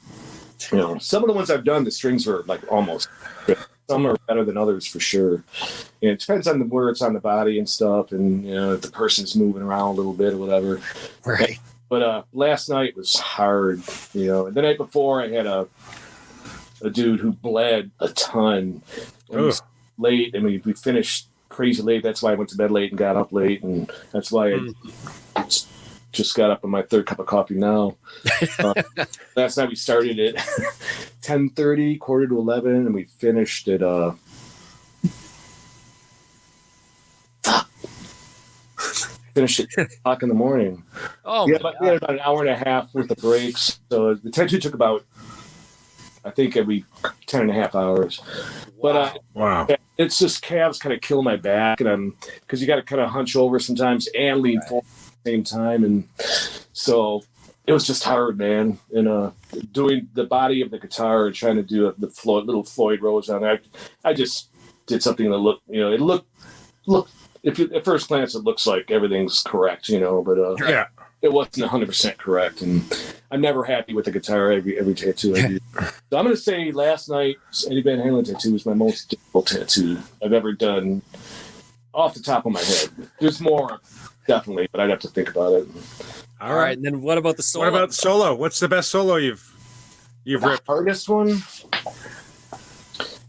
Some of the ones I've done, the strings are like almost good. Some are better than others for sure. And it depends on where it's on the body and stuff, and if the person's moving around a little bit or whatever. Right. But last night was hard, And the night before, I had a dude who bled a ton. It was late. I mean, we finished crazy late. That's why I went to bed late and got up late, and that's why I just got up on my third cup of coffee now. Last night we started at 10:30, quarter to 11, and we finished at finished at 10 o'clock in the morning. Oh, we had about an hour and a half worth of breaks. So the tattoo took about, I think, every 10 and a half hours. But wow. It's just calves kind of kill my back, and because you got to kind of hunch over sometimes and lean forward at the same time, and so it was just hard, man. And doing the body of the guitar and trying to do the little Floyd Rose on it, I just did something that looked, it looked. If you, at first glance, it looks like everything's correct, but it wasn't 100% correct, and I'm never happy with the guitar every tattoo I do. So I'm going to say last night's Eddie Van Halen tattoo was my most difficult tattoo I've ever done, off the top of my head. There's more, definitely, but I'd have to think about it. All right, and then what about the solo? What about the solo? What's the best solo you've ripped? The hardest one?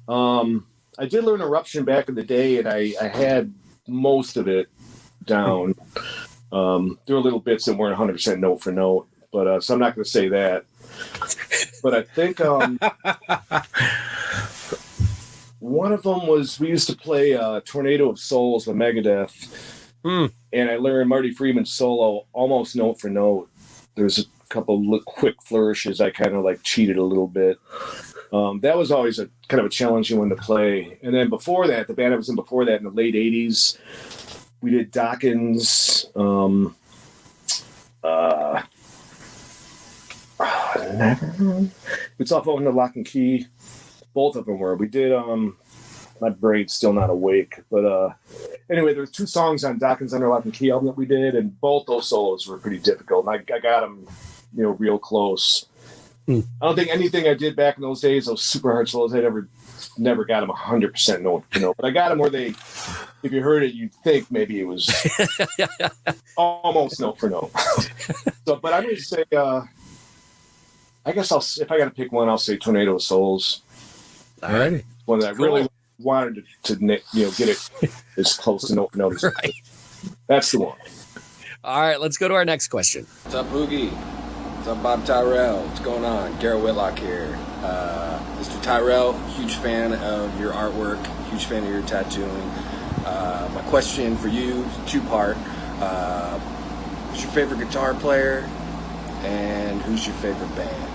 I did learn Eruption back in the day, and I had most of it down. There were little bits that weren't 100% note for note, but so I'm not going to say that. But I think one of them was, we used to play Tornado of Souls with Megadeth, and I learned Marty Friedman's solo almost note for note. There's a couple quick flourishes I kind of like cheated a little bit. That was always a kind of a challenging one to play. And then before that, the band I was in before that, in the late 80s, we did Dawkins. It's off on the Lock and Key. Both of them were. We did, my brain's still not awake. But anyway, there's 2 songs on Dawkins Under Lock and Key album that we did, and both those solos were pretty difficult. And I got them, real close. I don't think anything I did back in those days, those super hard solos, I never got them 100% note for note. But I got them where they, if you heard it, you'd think maybe it was almost note for note. So, but I'm going to say, I guess if I got to pick one, I'll say Tornado of Souls. All righty. One that I really wanted to get it as close to note for note as right. That's the one. All right, let's go to our next question. What's up, HooGie? What's up, Bob Tyrrell? What's going on? Garrett Whitlock here. Mr. Tyrrell, huge fan of your artwork, huge fan of your tattooing. My question for you is 2-part. Who's your favorite guitar player, and who's your favorite band?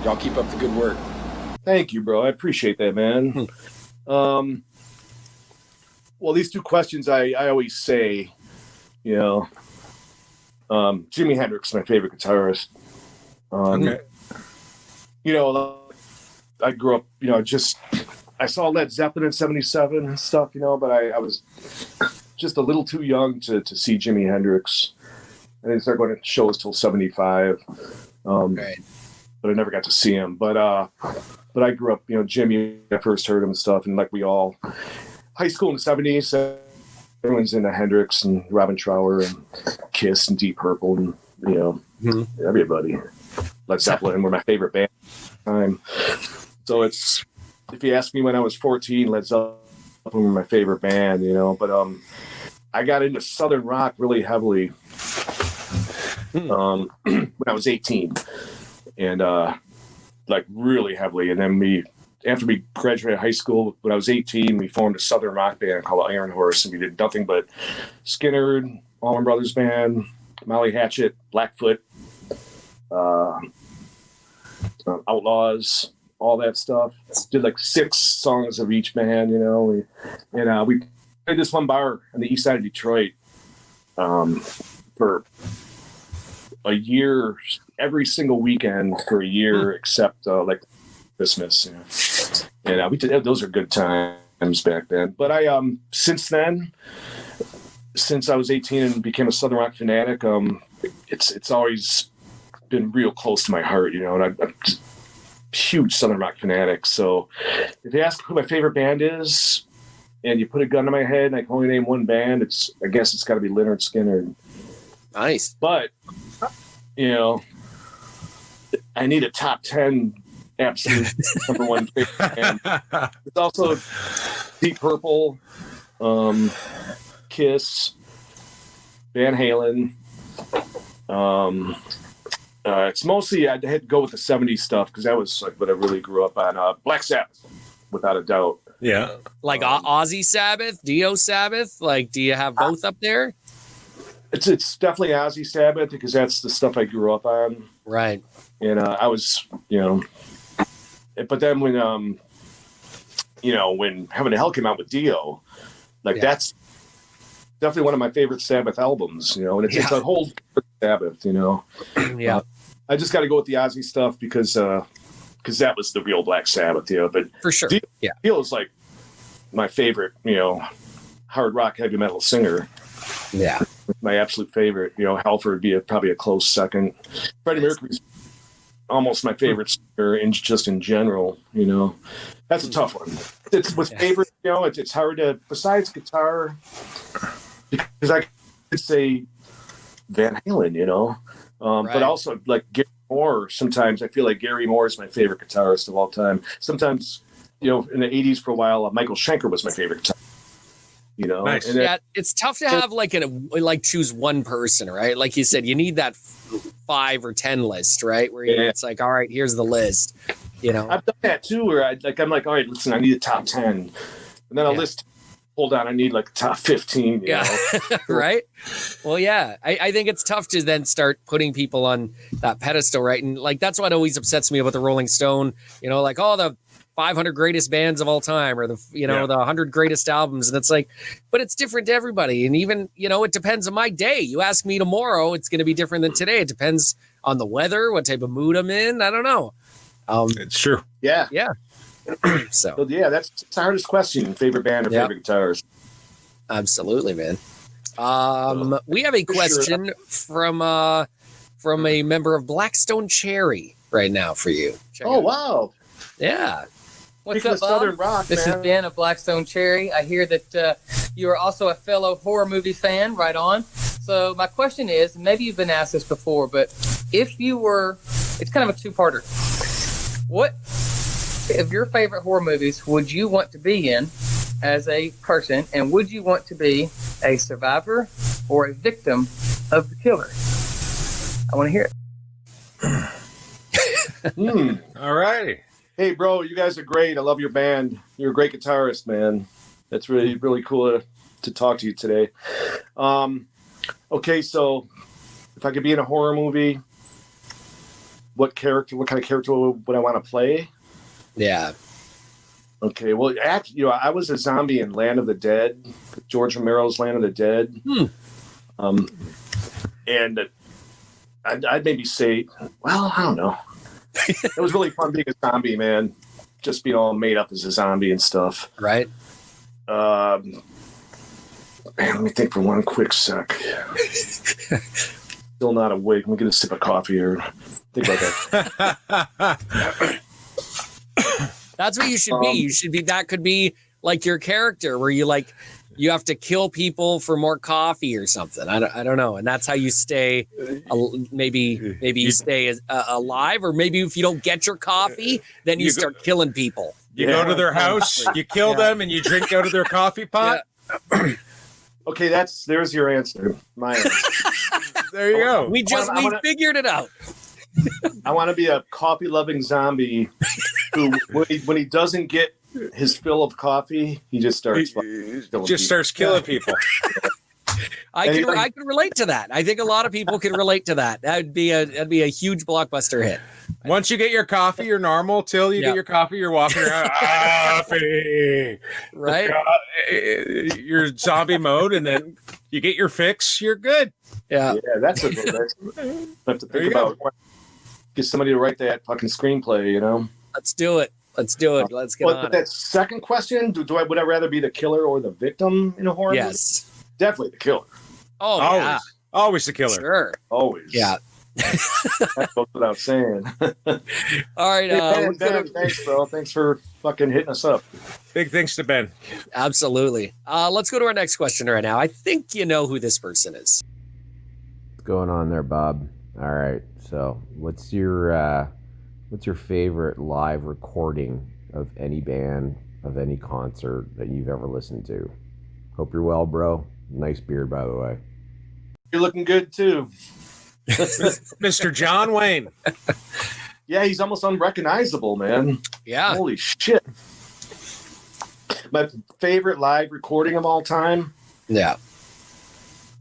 Y'all keep up the good work. Thank you, bro. I appreciate that, man. Well, these 2 questions I always say, Jimi Hendrix, my favorite guitarist. Okay. I grew up, I saw Led Zeppelin in 77 and stuff, but I was just a little too young to see Jimi Hendrix. I didn't start going to shows till 75. Right. But I never got to see him. But I grew up, Jimmy, I first heard him and stuff, and like we all, high school in the 70s, everyone's into Hendrix and Robin Trower and Kiss and Deep Purple and, everybody. Led Zeppelin were my favorite band at the time. So it's, if you ask me when I was 14, Led Zeppelin were my favorite band, but I got into Southern rock really heavily when I was 18, and like really heavily. And then after we graduated high school, when I was 18, we formed a Southern rock band called Iron Horse, and we did nothing but Skynyrd, Allman Brothers Band, Molly Hatchet, Blackfoot, Outlaws, all that stuff. Did like 6 songs of each band, we played this one bar on the east side of Detroit for a year, every single weekend for a year, except like Christmas. And we did, those are good times back then. But I since I was 18 and became a Southern rock fanatic, it's always been real close to my heart, and I'm just a huge Southern rock fanatic. So if you ask who my favorite band is, and you put a gun to my head and I can only name one band, I guess it's got to be Lynyrd Skynyrd. Nice. But, I need a top 10 absolute number one favorite band. It's also Deep Purple, Kiss, Van Halen. It's mostly, I had to go with the 70s stuff because that was like what I really grew up on. Black Sabbath, without a doubt. Yeah. Like Ozzy Sabbath, Dio Sabbath? Like, do you have both up there? It's definitely Ozzy Sabbath because that's the stuff I grew up on. Right. And I was, but then when Heaven and Hell came out with Dio, that's definitely one of my favorite Sabbath albums, and it's a whole Sabbath, Yeah. I just got to go with the Ozzy stuff because that was the real Black Sabbath, but for sure. Dio is like my favorite, hard rock heavy metal singer. Yeah. My absolute favorite. Halford would be probably a close second. Freddie Mercury's almost my favorite singer in general. That's a tough one. It's with favorite. It's hard to, besides guitar, because I could say Van Halen. But also like Gary Moore. Sometimes I feel like Gary Moore is my favorite guitarist of all time. Sometimes in the 80s for a while, Michael Schenker was my favorite guitarist. Nice. And then, It's tough to have choose one person, right? Like you said, you need that 5 or 10 list, right? Where it's like, all right, here's the list. I've done that too, where I'm like, all right, listen, I need a top 10, and then I'll list. Hold on, I need like top 15. You know? Right. Well, yeah, I think it's tough to then start putting people on that pedestal, right? And like that's what always upsets me about the Rolling Stone. Like the 500 greatest bands of all time, or the 100 greatest albums, and it's like, but it's different to everybody, and even it depends on my day. You ask me tomorrow, it's going to be different than today. It depends on the weather, what type of mood I'm in. I don't know. It's true. Yeah. So yeah, that's the hardest question. Favorite band or favorite guitars? Absolutely, man. We have a question from a member of Blackstone Cherry right now for you. Check it out. Wow. Yeah. What's up, Bob? Southern rock, this is Ben of Blackstone Cherry. I hear that you are also a fellow horror movie fan. Right on. So my question is, maybe you've been asked this before, but if you were, it's kind of a two-parter. What of your favorite horror movies would you want to be in as a person, and would you want to be a survivor or a victim of the killer? I want to hear it. All righty. Hey, bro, you guys are great. I love your band. You're a great guitarist, man. That's really, really cool to talk to you today. Okay, so if I could be in a horror movie, what kind of character would I want to play? Yeah. Okay, well, actually, I was a zombie in Land of the Dead, George Romero's Land of the Dead. And I'd maybe say, well, I don't know. It was really fun being a zombie, man. Just being all made up as a zombie and stuff. Right. Man, let me think for one quick sec. Still not awake. Let me get a sip of coffee here. Think about that. That's what you should be. You should be. That could be like your character, where you like you have to kill people for more coffee or something. I don't know. And that's how you stay, maybe you stay alive, or maybe if you don't get your coffee, then you start killing people. You go to their house, you kill them, and you drink out of their coffee pot. Yeah. Okay, there's your answer. My answer. There you go. We figured it out. I want to be a coffee-loving zombie who, when he doesn't get his fill of coffee, he just starts killing people. I can relate to that. I think a lot of people can relate to that. That'd be a huge blockbuster hit. Once you get your coffee, you're normal. Till you get your coffee, you're walking around. Coffee, right? You're zombie mode, and then you get your fix. You're good. Yeah, that's a good. I have to think about. Get somebody to write that fucking screenplay. You know. Let's do it. Let's get on it. But that second question, would I rather be the killer or the victim in a horror movie? Yes. Definitely the killer. Oh, always. yeah. Always the killer. Sure. Always. Yeah. That goes without saying. All right. Ben, thanks, bro. Thanks for fucking hitting us up. Big thanks to Ben. Absolutely. Let's go to our next question right now. I think you know who this person is. What's going on there, Bob? All right. So what's your favorite live recording of any band, of any concert that you've ever listened to? Hope you're well, bro. Nice beard, by the way. You're looking good, too. Mr. John Wayne. Yeah, he's almost unrecognizable, man. Yeah. Holy shit. My favorite live recording of all time? Yeah.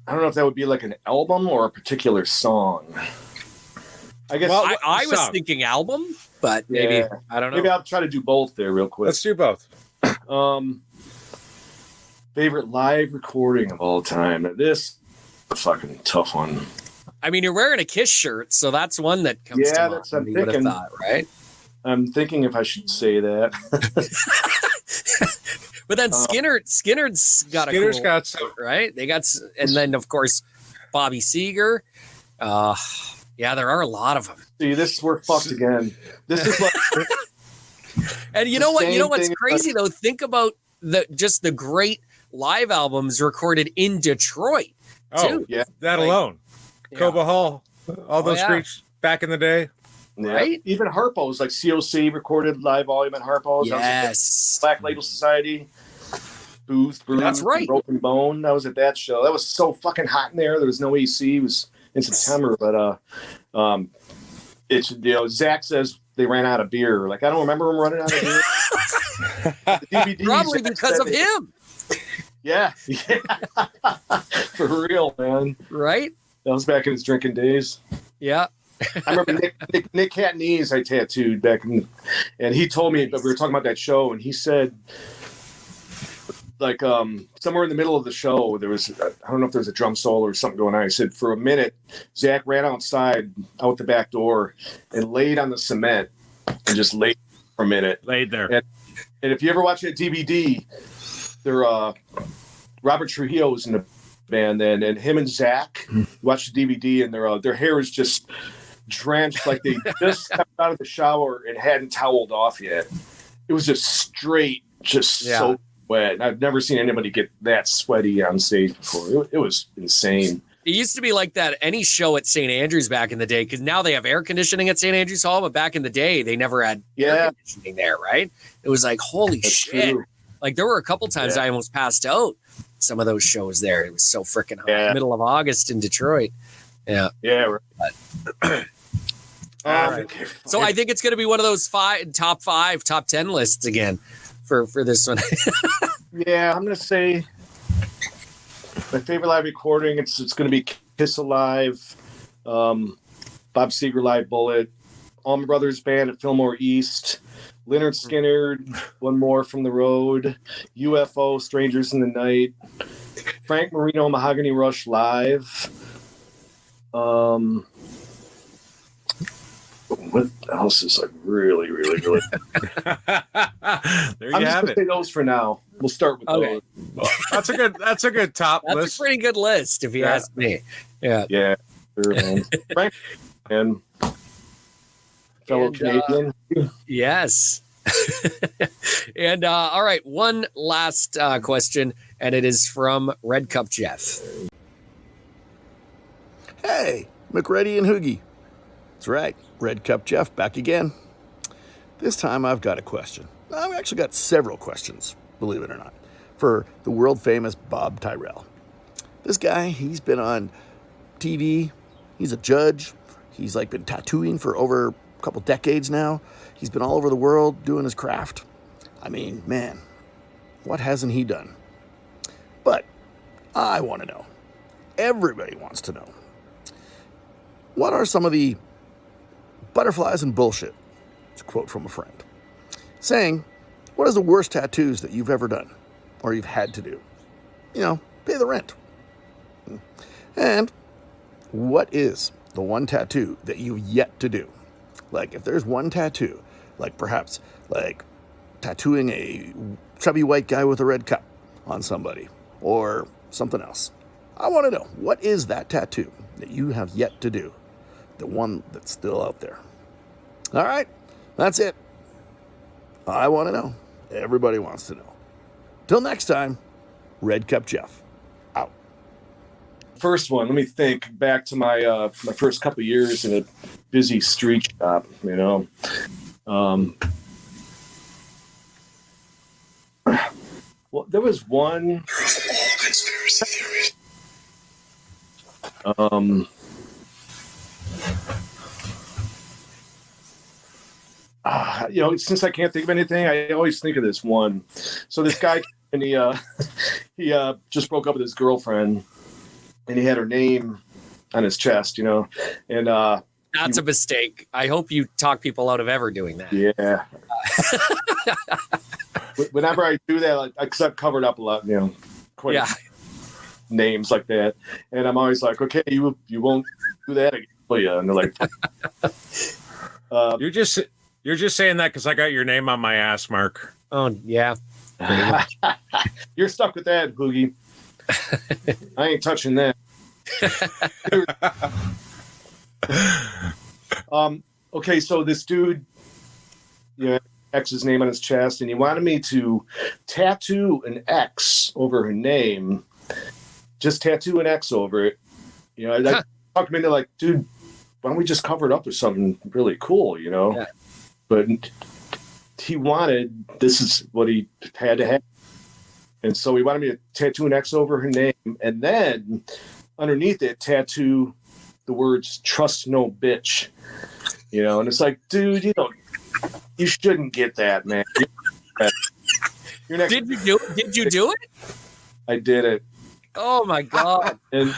I don't know if that would be like an album or a particular song. I guess I was thinking album, but maybe I don't know. Maybe I'll try to do both there real quick. Let's do both. Favorite live recording of all time. Now, this is a fucking tough one. I mean, you're wearing a Kiss shirt, so that's one that comes to mind. That's what I'm You would have thinking. thought, right? I'm thinking if I should say that. But then Skinner's got some, right? They got, and then of course Bobby Seger. Yeah, there are a lot of them. See, we're fucked again. This is like, and you know what? You know what's crazy though? Think about the great live albums recorded in Detroit. Oh, yeah, that alone. Coba Hall, all those greats back in the day. Yeah. Right? Even Harpo's, like COC recorded live volume at Harpo's. Yes. Black Label Society. Booth, Bruce, that's right. Broken Bone. That was at that show. That was so fucking hot in there. There was no AC. It was in September, but it's Zach says they ran out of beer. Like I don't remember them running out of beer. The DVDs, probably because of him. Yeah. For real, man. Right? That was back in his drinking days. Yeah. I remember Nick Catney's I tattooed back in, and he told me, but we were talking about that show, and he said, like, somewhere in the middle of the show, there was, I don't know if there was a drum solo or something going on. He said, for a minute, Zach ran outside, out the back door, and laid on the cement, and just laid for a minute. Laid there. And if you ever watch that DVD, there, Robert Trujillo was in the band then, and him and Zach watch the DVD, and their hair is just drenched, like they just stepped out of the shower and hadn't toweled off yet. It was just straight, so wet. And I've never seen anybody get that sweaty on stage before. It was insane. It used to be like that any show at St. Andrews back in the day, because now they have air conditioning at St. Andrews Hall, but back in the day they never had air conditioning there, right? It was like, holy shit. True. Like there were a couple times I almost passed out some of those shows there. It was so freaking hot. Middle of August in Detroit. Yeah. Yeah. Right. All right. So I think it's going to be one of those top 10 lists again for this one. Yeah, I'm going to say my favorite live recording. It's going to be Kiss Alive, Bob Seger Live Bullet, Allman Brothers Band at Fillmore East, Lynyrd Skynyrd, One More from the Road, UFO, Strangers in the Night, Frank Marino, Mahogany Rush Live. What else is like really, really, really? There you I'm just have gonna it. say those for now. We'll start with those. That's a good top That's list. a pretty good list, if you ask me. Yeah. Yeah. Sure, man. Frank and fellow Canadian. Yes. And all right, one last question, and it is from Red Cup Jeff. Hey, McReady and HooGie. That's right, Red Cup Jeff back again. This time I've got a question. I've actually got several questions, believe it or not, for the world famous Bob Tyrrell. This guy, he's been on TV, he's a judge, he's like been tattooing for over a couple decades now. He's been all over the world doing his craft. I mean, man, what hasn't he done? But I want to know. Everybody wants to know. What are some of the butterflies and bullshit? It's a quote from a friend. Saying, what is the worst tattoos that you've ever done? Or you've had to do? You know, pay the rent. And what is the one tattoo that you've yet to do? Like, if there's one tattoo, like perhaps like tattooing a chubby white guy with a red cup on somebody or something else. I want to know, what is that tattoo that you have yet to do? The one that's still out there. All right, that's it. I want to know. Everybody wants to know. Till next time, Red Cup Jeff, out. First one, let me think back to my my first couple of years in a busy street shop, you know. Well, there was one. Conspiracy theories. You know, since I can't think of anything, I always think of this one. So this guy, and he just broke up with his girlfriend, and he had her name on his chest, you know, and that's a mistake. I hope you talk people out of ever doing that. Yeah. Whenever I do that, because I've covered up a lot, you know, quite names like that, and I'm always like, okay, you won't do that again, will you? And they're like, You're just saying that because I got your name on my ass, Mark. Oh yeah. You're stuck with that, HooGie. I ain't touching that. Okay, so this dude, you know, X's name on his chest, and he wanted me to tattoo an X over her name. Just tattoo an X over it. You know, I talked him into like, dude, why don't we just cover it up with something really cool, you know? Yeah. But he wanted, this is what he had to have. And so he wanted me to tattoo an X over her name, and then underneath it, tattoo the words "trust no bitch." You know, and it's like, dude, you shouldn't get that, man. Did you do it? I did it. Oh my God! And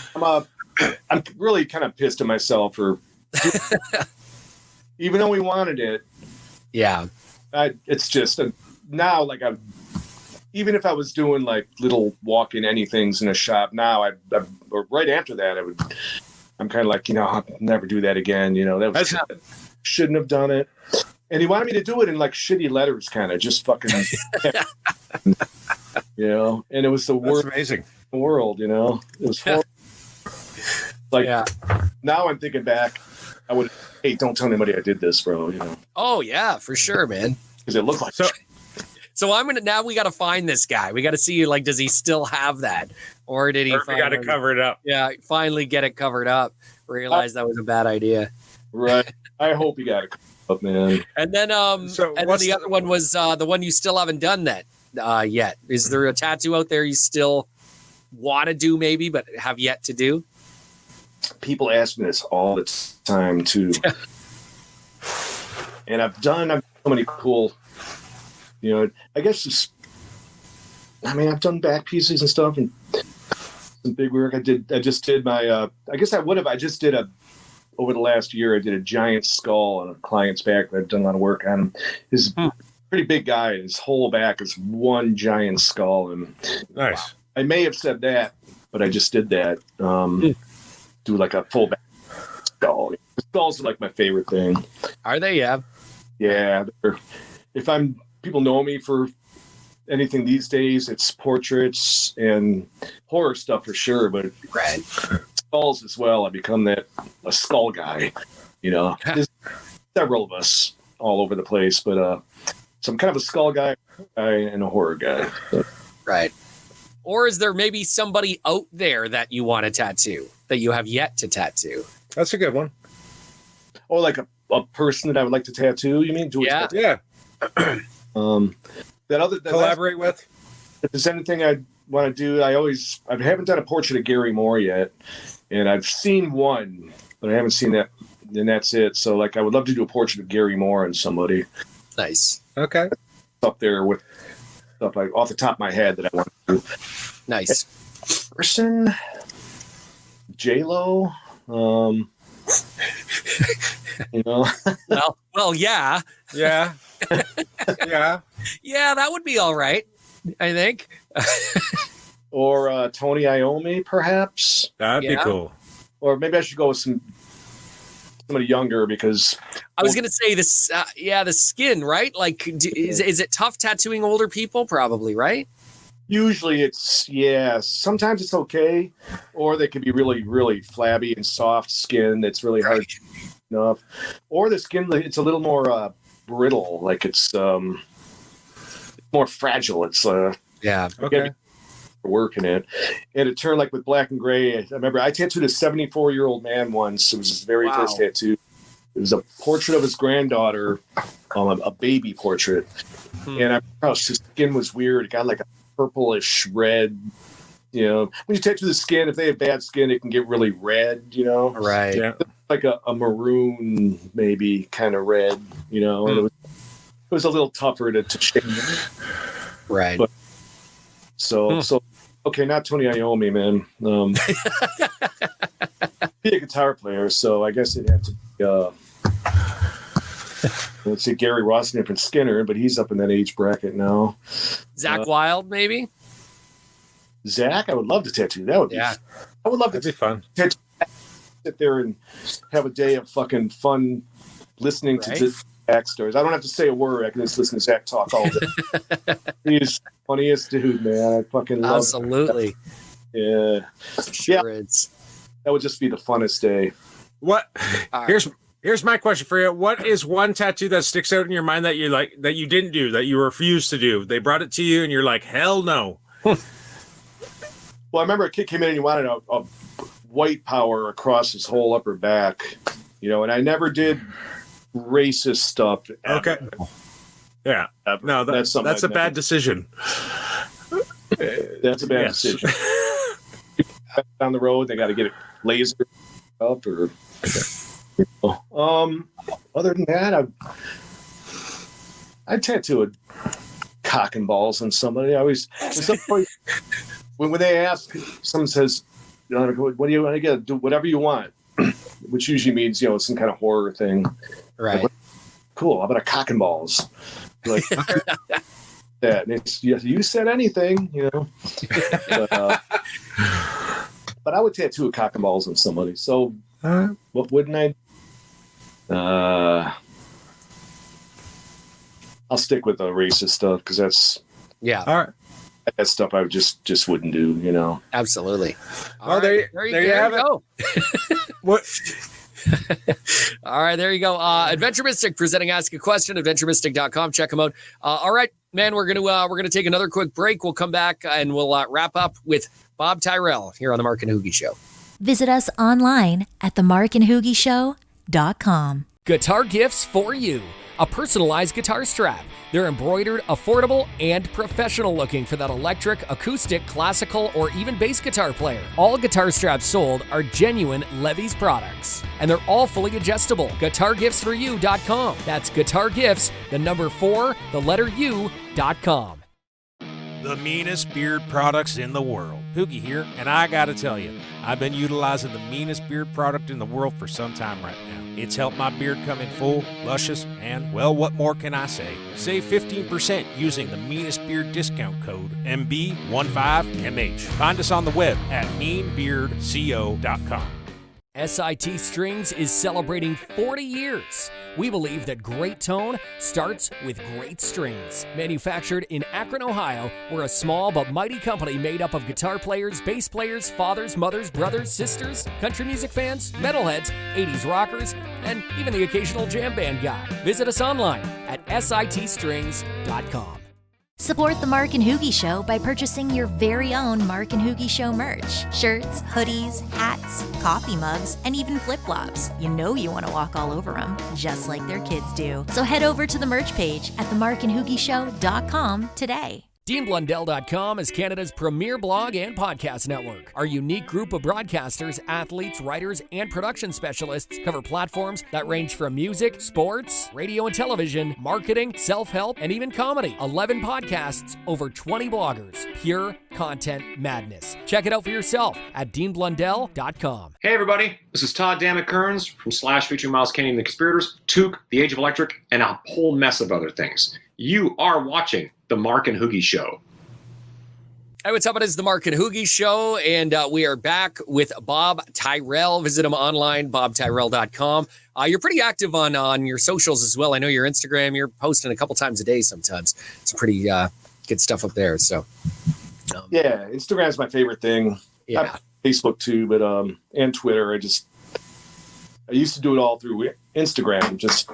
I'm really kind of pissed at myself for, even though we wanted it. Yeah, it's just now, like, even if I was doing like little walk-in anythings in a shop now, or right after that, I'm kind of like, I'll never do that again. You know, that was shouldn't have done it. And he wanted me to do it in like shitty letters, kind of just fucking, you know. And it was the worst amazing in the world, you know. It was horrible. Like, now I'm thinking back, I would, hey, don't tell anybody I did this, bro. You know. Oh yeah, for sure, man. Because it looked like. So now we got to find this guy. We got to see, like, does he still have that, or did he? Or we got to cover it up. Yeah, finally get it covered up. Realize that was a bad idea. Right. I hope he got it covered up, man. And then, the other one was the one you still haven't done that yet. Is there a tattoo out there you still want to do, maybe, but have yet to do? People ask me this all the time too, and I've done so many cool. You know, I guess I've done back pieces and stuff and some big work. I just did my, I guess I would have, over the last year, I did a giant skull on a client's back. I've done a lot of work on him. He's a pretty big guy. His whole back is one giant skull. And nice. I may have said that, but I just did that. Do like a full back skull. Skulls are like my favorite thing. Are they? Yeah. Yeah. People know me for anything these days. It's portraits and horror stuff for sure, but skulls as well. I become a skull guy, you know. There's several of us all over the place, but So I'm kind of a skull guy and a horror guy. Right. Or is there maybe somebody out there that you want to tattoo that you have yet to tattoo? That's a good one. Oh, like a person that I would like to tattoo, you mean? Yeah. Collaborate with? If there's anything I want to do, I haven't done a portrait of Gary Moore yet. And I've seen one, but I haven't seen that. And that's it. So, like, I would love to do a portrait of Gary Moore on somebody. Nice. Okay. Up there with stuff like off the top of my head that I want to do. Nice. Person, J-Lo, you know. well, yeah. Yeah. Yeah. Yeah, that would be all right, I think. Or Tony Iommi, perhaps. That'd be cool. Or maybe I should go with somebody younger because I was going to say this. The skin, right? Like, is it tough tattooing older people? Probably, right? Usually it's, sometimes it's okay. Or they can be really, really flabby and soft skin. That's really hard enough. Or the skin, it's a little more brittle. Like it's more fragile. It's, okay. Working it, and it turned like with black and gray. I remember I tattooed a 74-year-old man once. It was his very first tattoo. It was a portrait of his granddaughter, a baby portrait, and I remember his skin was weird. It got like a purplish red. You know, when you tattoo the skin, if they have bad skin, it can get really red. You know, right? Yeah, like a maroon, maybe kind of red. You know, and it was a little tougher to change. Right. But, So okay, not Tony Iommi, man. Be a guitar player, so I guess it'd have to be, let's see, Gary Rossington from Skinner, but he's up in that age bracket now. Zach Wilde, maybe. Zach, I would love to tattoo. That would be. I would love to be fun. Sit there and have a day of fucking fun listening to this Zach stories. I don't have to say a word. I can just listen to Zach talk all day. He's the funniest dude, man. I fucking love Absolutely. Him. Yeah. Sure is. That would just be the funnest day. What? Right. Here's my question for you. What is one tattoo that sticks out in your mind that you like, that you didn't do, that you refused to do? They brought it to you and you're like, hell no. Well, I remember a kid came in and he wanted a white power across his whole upper back, you know, and I never did racist stuff. Okay. Yeah. No, that's a bad decision. That's a bad decision. Down the road, they got to get it laser up or. Other than that, I tattoo a cock and balls on somebody. I always when they ask, someone says, you know, "What do you want to get? Do whatever you want," which usually means, you know, some kind of horror thing. Right. Like, cool. How about a cock and balls? Like that. And it's, you said anything, you know. But I would tattoo a cock and balls on somebody. So what wouldn't I? I'll stick with the racist stuff because that's all right. That stuff I just wouldn't do, you know. Absolutely. Well, there you have go. What? All right, there you go. Adventure Mystic presenting Ask a Question. AdventureMystic.com. Check them out. All right, man. We're gonna take another quick break. We'll come back and we'll wrap up with Bob Tyrrell here on the Mark and HooGie Show. Visit us online at themarkandhoogieshow.com. Guitar gifts for you. A personalized guitar strap. They're embroidered, affordable, and professional looking for that electric, acoustic, classical, or even bass guitar player. All guitar straps sold are genuine Levy's products. And they're all fully adjustable. GuitarGiftsForYou.com. That's guitargifts, the number 4, the letter U.com. The meanest beard products in the world. HooGie here, and I gotta tell you, I've been utilizing the meanest beard product in the world for some time right now. It's helped my beard come in full, luscious, and, well, what more can I say? Save 15% using the meanest beard discount code MB15MH. Find us on the web at meanbeardco.com. SIT Strings is celebrating 40 years. We believe that great tone starts with great strings. Manufactured in Akron, Ohio, we're a small but mighty company made up of guitar players, bass players, fathers, mothers, brothers, sisters, country music fans, metalheads, 80s rockers, and even the occasional jam band guy. Visit us online at sitstrings.com. Support the Mark and HooGie Show by purchasing your very own Mark and HooGie Show merch. Shirts, hoodies, hats, coffee mugs, and even flip-flops. You know you want to walk all over them, just like their kids do. So head over to the merch page at themarkandhoogieshow.com today. DeanBlundell.com is Canada's premier blog and podcast network. Our unique group of broadcasters, athletes, writers, and production specialists cover platforms that range from music, sports, radio and television, marketing, self-help, and even comedy. 11 podcasts, over 20 bloggers. Pure content madness. Check it out for yourself at DeanBlundell.com. Hey everybody, this is Todd Dammit Kearns from Slash featuring Miles Kennedy and the Conspirators, Took, The Age of Electric, and a whole mess of other things. You are watching The Mark and HooGie Show. Hey, what's up? It is The Mark and HooGie Show, and we are back with Bob Tyrrell. Visit him online, bobtyrrell.com. You're pretty active on your socials as well. I know your Instagram, you're posting a couple times a day sometimes. It's pretty good stuff up there. So, yeah, Instagram's my favorite thing. Yeah. Facebook too, but and Twitter. I used to do it all through Instagram, just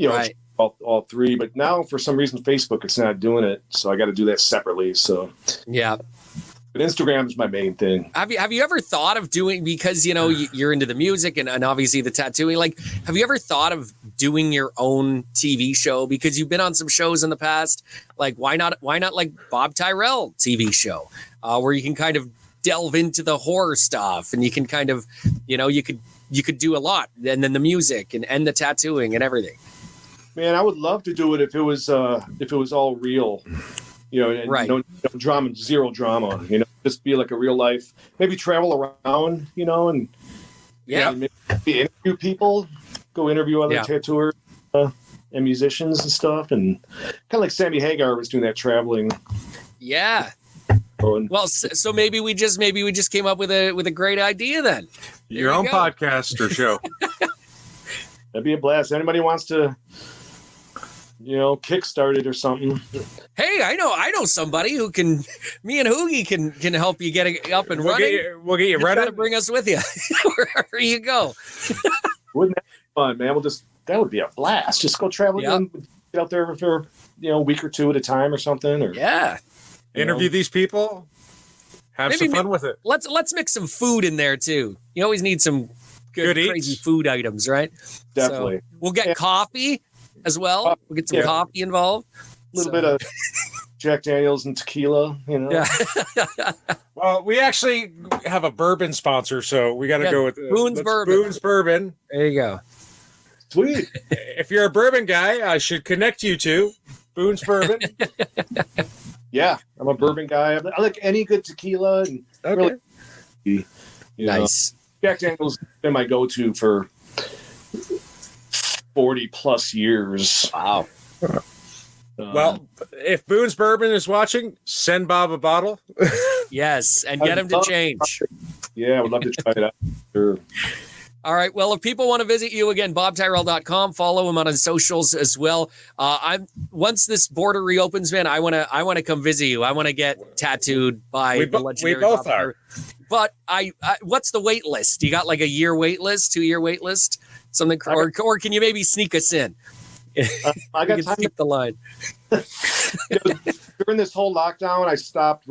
right. all three, but now for some reason Facebook it's not doing it, so I got to do that separately. So yeah, but Instagram is my main thing. Have you ever thought of doing, because you're into the music and obviously the tattooing, like have you ever thought of doing your own TV show? Because you've been on some shows in the past, like why not like Bob Tyrrell TV show, where you can kind of delve into the horror stuff and you can kind of you could do a lot, and then the music and the tattooing and everything. Man, I would love to do it if it was all real, and right. No drama, zero drama, just be like a real life, maybe travel around, and maybe interview people, go interview other tattooers and musicians and stuff, and kind of like Sammy Hagar was doing that traveling. Yeah. Well, so maybe we just came up with a great idea then. Your own podcast or show. That'd be a blast. Anybody wants to, kickstart it or something? Hey, I know somebody who can. Me and HooGie can help you get it up and running. We'll get you ready to bring us with you wherever you go. Wouldn't that be fun, man? That would be a blast. Just go traveling, get out there for a week or two at a time or something. Or interview these people. Have some fun with it. Let's mix some food in there too. You always need some good crazy food items, right? Definitely. So we'll get coffee as well. We'll get some coffee involved. A little bit of Jack Daniels and tequila, Yeah. Well, we actually have a bourbon sponsor, so we got to go with Boone's Bourbon. Boone's Bourbon. There you go. Sweet. If you're a bourbon guy, I should connect you to Boone's Bourbon. Yeah, I'm a bourbon guy. I like any good tequila. And really, nice. Jack Daniels has been my go-to for 40 plus years. Wow. Well, if Boone's Bourbon is watching, send Bob a bottle. Yes, and get him to change. Yeah, I would love to try it out. Sure. All right. Well, if people want to visit you again, bobtyrrell.com, follow him on his socials as well. Once this border reopens, man, I want to come visit you. I want to get tattooed by the legendary. We both Bob are. But what's the wait list? You got like a year wait list, 2 year wait list, something, or can you maybe sneak us in? I got time. Skip the line. During this whole lockdown, I stopped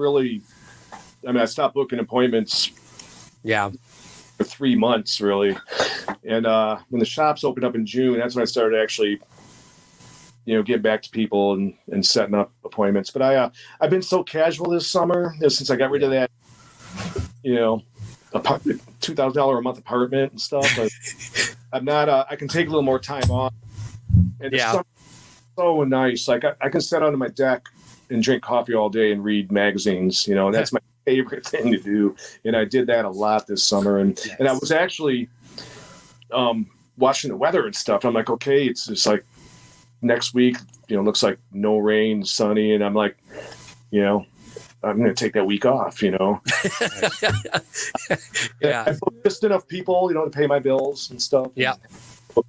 booking appointments. Yeah. For 3 months, really. And when the shops opened up in June, that's when I started actually, getting back to people and setting up appointments. But I've been so casual this summer since I got rid of that, $2,000 a month apartment and stuff. But I'm not. I can take a little more time off. And it's so nice. Like I can sit under my deck and drink coffee all day and read magazines. And that's my favorite thing to do, and I did that a lot this summer, and I was actually watching the weather and stuff. I'm like, okay, it's just like next week, looks like no rain, sunny, and I'm like, I'm gonna take that week off, Yeah. I booked just enough people, to pay my bills and stuff. Yeah.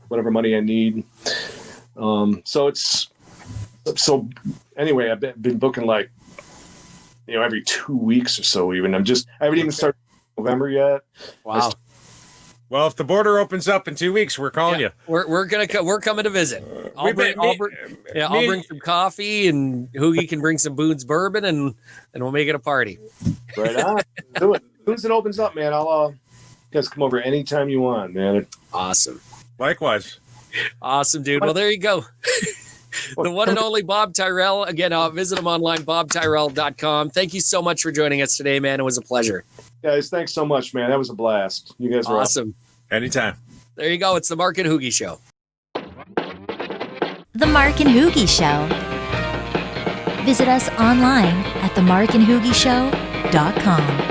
Whatever money I need. So anyway, I've been booking like every 2 weeks or so. Even I haven't even started November yet. Wow. Well, if the border opens up in 2 weeks, we're calling you. We're coming to visit. I'll bring some coffee, and HooGie can bring some Boone's bourbon, and we'll make it a party. Right on. Do it. As soon as it opens up, man, I'll you guys come over anytime you want, man. Awesome. Likewise. Awesome, dude. Well, there you go. The one and only Bob Tyrrell. Again, visit him online, bobtyrrell.com. Thank you so much for joining us today, man. It was a pleasure. Guys, thanks so much, man. That was a blast. You guys were awesome. Anytime. There you go. It's the Mark and HooGie Show. The Mark and HooGie Show. Visit us online at themarkandhoogieshow.com.